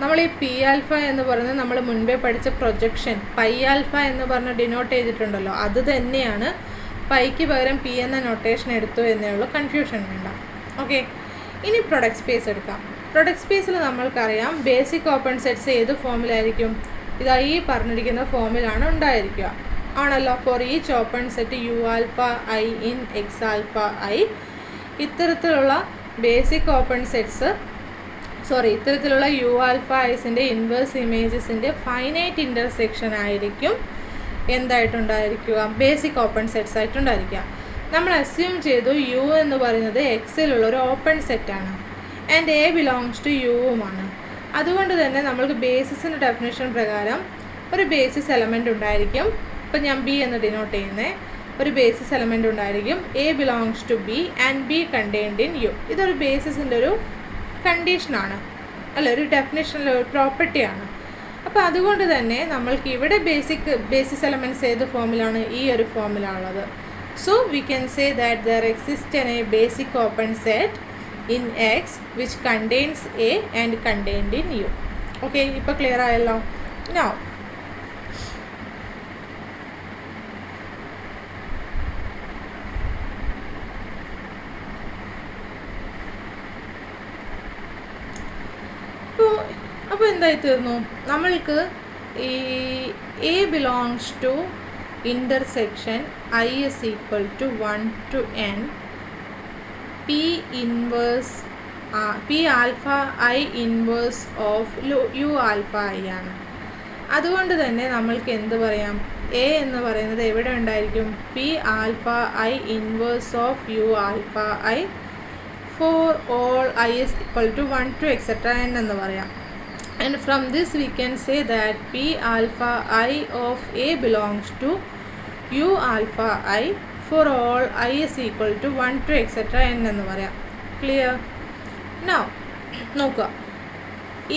നമ്മൾ ഈ പി ആൽഫ എന്ന് പറയുന്നത് നമ്മൾ മുൻപേ പഠിച്ച പ്രൊജക്ഷൻ പൈ ആൽഫ എന്ന് പറഞ്ഞ് ഡിനോട്ട് ചെയ്തിട്ടുണ്ടല്ലോ, അത് തന്നെയാണ്. പൈക്ക് പകരം പി എന്ന നൊട്ടേഷൻ എടുത്തു എന്നേ ഉള്ളൂ, കൺഫ്യൂഷൻ വേണ്ട. ഓക്കെ, ഇനി പ്രൊഡക്റ്റ് സ്പേസ് എടുക്കാം. പ്രൊഡക്റ്റ് സ്പേസിൽ നമ്മൾക്കറിയാം ബേസിക് ഓപ്പൺ സെറ്റ്സ് ഏത് ഫോമിലായിരിക്കും? ഇതാ ഈ പറഞ്ഞിരിക്കുന്ന ഫോമിലാണ് ഉണ്ടായിരിക്കുക, ആണല്ലോ. For each open set U alpha I in X alpha I. ഇത്തരത്തിലുള്ള ബേസിക് ഓപ്പൺ സെറ്റ്സ് ഇത്തരത്തിലുള്ള യു ആൽഫ ഐസിൻ്റെ ഇൻവേഴ്സ് ഇമേജസിൻ്റെ ഫൈനൈറ്റ് ഇൻ്റർസെക്ഷൻ ആയിരിക്കും എന്തായിട്ടുണ്ടായിരിക്കുക? ബേസിക് ഓപ്പൺ സെറ്റ്സ് ആയിട്ടുണ്ടായിരിക്കുക. നമ്മൾ അസ്യൂം ചെയ്തു യു എന്ന് പറയുന്നത് എക്സിലുള്ള ഒരു ഓപ്പൺ സെറ്റാണ് ആൻഡ് എ ബിലോങ്സ് ടു യുവുമാണ്. അതുകൊണ്ട് തന്നെ നമ്മൾക്ക് ബേസിസിൻ്റെ ഡെഫിനേഷൻ പ്രകാരം ഒരു ബേസിസ് എലമെൻ്റ് ഉണ്ടായിരിക്കും. ഇപ്പം ഞാൻ ബി എന്ന് ഡിനോട്ട് ചെയ്യുന്നത്. ഒരു ബേസിസ് എലമെൻ്റ് ഉണ്ടായിരിക്കും, A belongs to B and B contained in U. ഇതൊരു ബേസിസിൻ്റെ ഒരു കണ്ടീഷനാണ്, അല്ല, ഒരു ഡെഫിനേഷനിലെ ഒരു പ്രോപ്പർട്ടിയാണ്. അപ്പോൾ അതുകൊണ്ട് തന്നെ നമ്മൾക്ക് ഇവിടെ ബേസിസ് എലമെൻറ്റ്സ് ഏത് ഫോമിലാണ്? ഈ ഒരു ഫോമിലാണുള്ളത്. So we can say that there exist a basic open set in X which contains A and contained in U. Okay, ഇപ്പോൾ ക്ലിയർ ആയല്ലോ. Now അപ്പോൾ എന്തായി തീർന്നു? നമ്മൾക്ക് ഈ A belongs to intersection I is equal to 1 to n P alpha I inverse of U alpha I ആണ്. അതുകൊണ്ട് തന്നെ നമ്മൾക്ക് എന്ത് പറയാം? എ എന്ന് പറയുന്നത് എവിടെ ഉണ്ടായിരിക്കും? P alpha I inverse of U alpha I for all I is equal to 1 to etc n എന്ന് പറയാം. And from this we can say that P alpha I of A belongs to U alpha I for all I is equal to 1 to etc n എന്ന് പറയാം. ക്ലിയർ? നൗ നോക്കുക,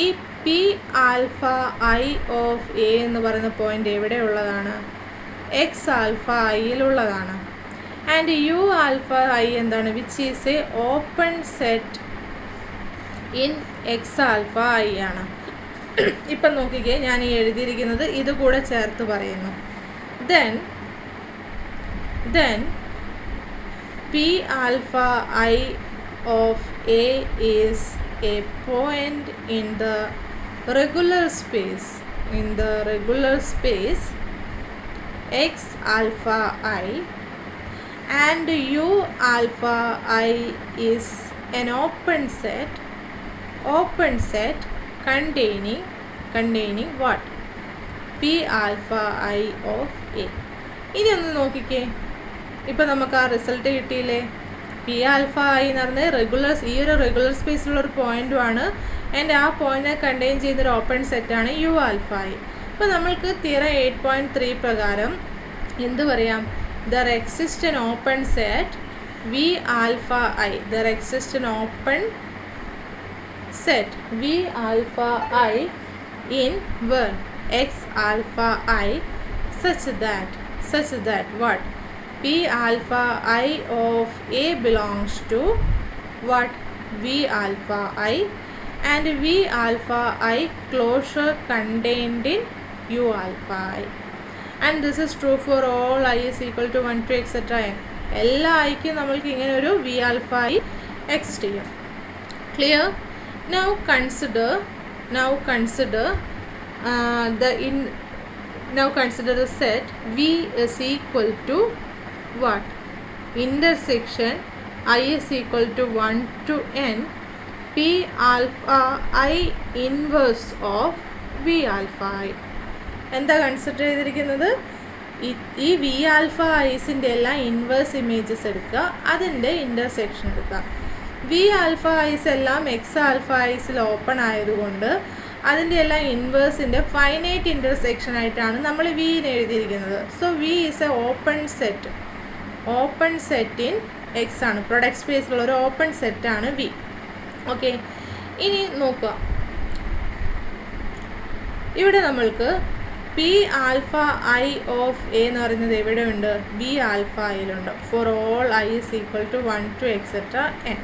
ഈ P alpha I of A എന്ന് പറയുന്ന പോയിൻ്റ് എവിടെയുള്ളതാണ്? എക്സ് ആൽഫ ഐയിലുള്ളതാണ്. ആൻഡ് യു ആൽഫ ഐ എന്താണ്? Which is a open set in X alpha I ആണ്. ഇപ്പം നോക്കിക്കേ, ഞാൻ ഈ എഴുതിയിരിക്കുന്നത് ഇത് കൂടെ ചേർത്ത് പറയുന്നു. Then P alpha I of A is a point in the regular space. In the regular space X alpha I, and U alpha I is an open set containing what? P alpha I of A. ഇനി ഒന്ന് നോക്കിക്കേ, ഇപ്പോൾ നമുക്ക് ആ റിസൾട്ട് കിട്ടിയില്ലേ? പി ആൽഫ ഐ എന്ന് പറഞ്ഞാൽ ഈ ഒരു റെഗുലർ സ്പേസിലുള്ളൊരു പോയിൻറ്റുമാണ്. ആൻഡ് ആ പോയിൻറ്റിനെ കണ്ടെയ്ൻ ചെയ്യുന്നൊരു ഓപ്പൺ സെറ്റാണ് യു ആൽഫ ഐ. അപ്പോൾ നമ്മൾക്ക് തിയറം 8.3 പ്രകാരം എന്ത് പറയാം? There exist an open set V alpha I. There exist an open set V alpha I in where x alpha I such that what? P alpha I of A belongs to what? V alpha I, and V alpha I closure contained in U alpha I, and this is true for all I is equal to 1 to etc n. എല്ലാ ഐക്കും നമ്മൾക്ക് ഇങ്ങനെ ഒരു V alpha I എക്സിസ്റ്റ് ചെയ്യും. Clear? Now consider the set V is equal to what? Intersection I is equal to 1 to n P alpha I inverse of V alpha I. എന്താ കൺസിഡർ ചെയ്തിരിക്കുന്നത്? ഈ വി ആൽഫ ഐസിൻ്റെ എല്ലാം ഇൻവേഴ്സ് ഇമേജസ് എടുക്കുക, അതിൻ്റെ ഇൻ്റർസെക്ഷൻ എടുക്കുക. വി ആൽഫ ഐസ് എല്ലാം എക്സ് ആൽഫ ഐസിൽ ഓപ്പൺ ആയതുകൊണ്ട് അതിൻ്റെ എല്ലാം ഇൻവേഴ്സിൻ്റെ ഫൈനൈറ്റ് ഇൻ്റർസെക്ഷൻ ആയിട്ടാണ് നമ്മൾ വിനെ എഴുതിയിരിക്കുന്നത്. So V is a open set in X ആണ്. പ്രൊഡക്റ്റ് സ്പേസിലുള്ള ഒരു ഓപ്പൺ സെറ്റാണ് വി. ഓക്കെ, ഇനി നോക്കുക, ഇവിടെ നമ്മൾക്ക് P alpha I of A എന്ന് പറയുന്നത് എവിടെയുണ്ട്? ബി ആൽഫ ഐയിലുണ്ട്. For all I is equal to 1 to etc n.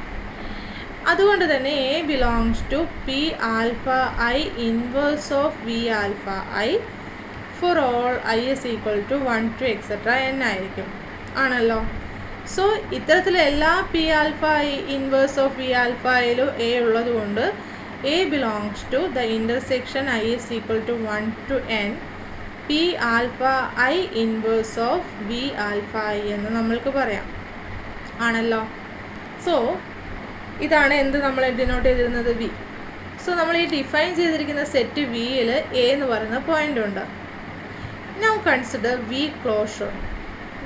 അതുകൊണ്ട് തന്നെ A belongs to P alpha I inverse of V alpha I for all I is equal to 1 to etc. n ആയിരിക്കും. ആണല്ലോ. സോ ഇത്തരത്തിൽ എല്ലാ P alpha I inverse of V alpha ഐയിലും എ ഉള്ളത് കൊണ്ട് A belongs to the intersection I is equal to 1 to n P alpha I inverse of V alpha I എന്ന് നമ്മൾക്ക് പറയാം. ആണല്ലോ. സോ ഇതാണ് എന്ത് നമ്മൾ ഡിനോട്ട് ചെയ്തിരുന്നത്, വി. സോ നമ്മൾ ഈ ഡിഫൈൻ ചെയ്തിരിക്കുന്ന സെറ്റ് വിയിൽ എ എന്ന് പറയുന്ന പോയിൻ്റ് ഉണ്ട്. Now consider V closure.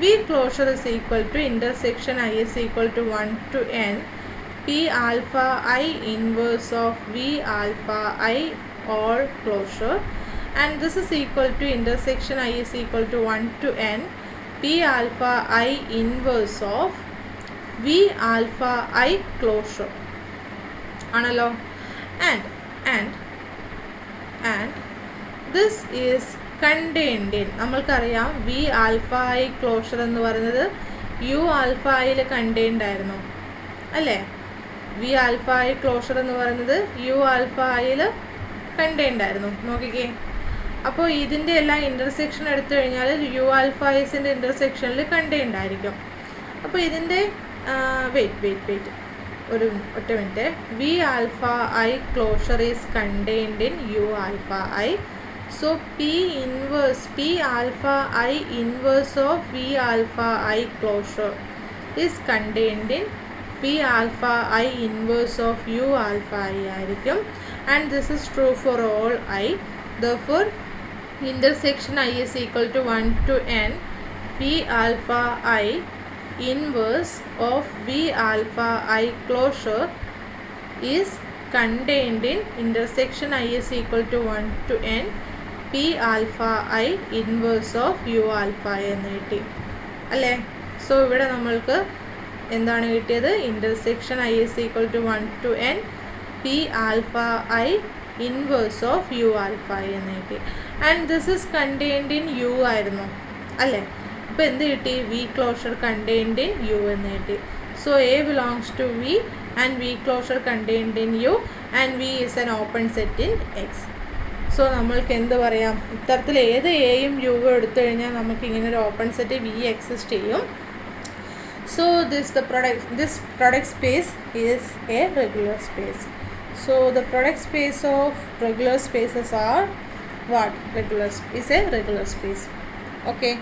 V closure is equal to intersection I is equal to 1 to n P alpha I inverse of V alpha I all closure, and this is equal to intersection I is equal to 1 to n p alpha I inverse of v alpha I closure. ആണല്ലോ. and this is contained in, നമ്മൾക്കറിയാം v alpha I closure എന്ന് പറയുന്നത് u alpha Iൽ കണ്ടെയ്ൻഡ് ആയിരുന്നു അല്ലേ. v alpha I closure എന്ന് പറയുന്നത് u alpha Iൽ കണ്ടെയ്ൻഡ് ആയിരുന്നു. നോക്കിക്കേ, അപ്പോൾ ഇതിൻ്റെ എല്ലാം ഇൻ്റർസെക്ഷൻ എടുത്തു കഴിഞ്ഞാൽ യു ആൽഫ ഐസിൻ്റെ ഇൻ്റർസെക്ഷനിൽ കണ്ടെയ്ൻഡ് ആയിരിക്കും. അപ്പോൾ ഇതിൻ്റെ ഒറ്റ minute. V alpha I closure is contained in U alpha I. So P alpha I inverse of V alpha I closure is contained in P alpha I inverse of U alpha I ആയിരിക്കും. And this is true for all I. Therefore intersection I is equal to 1 to n p alpha I inverse of v alpha I closure is contained in intersection I is equal to 1 to n p alpha I inverse of u alpha എന്ന് കിട്ടി അല്ലേ. സോ ഇവിടെ നമ്മൾക്ക് എന്താണ് കിട്ടിയത്, intersection I is equal to 1 to n p alpha I inverse of U alpha എന്ന് കിട്ടി. And this is contained in U ആയിരുന്നു അല്ലേ. അപ്പോൾ എന്ത് കിട്ടി, V closure contained in U എന്ന് കിട്ടി. So A belongs to V and V closure contained in U and V is an open set in X. സോ നമ്മൾക്ക് എന്ത് പറയാം, ഇത്തരത്തിൽ ഏത് എയും യുവും എടുത്തു കഴിഞ്ഞാൽ നമുക്ക് ഇങ്ങനെ ഒരു ഓപ്പൺ സെറ്റ് വി എക്സിസ്റ്റ് ചെയ്യും. So this product space is a regular space. So the product space of regular spaces are what? Is a regular space. Okay.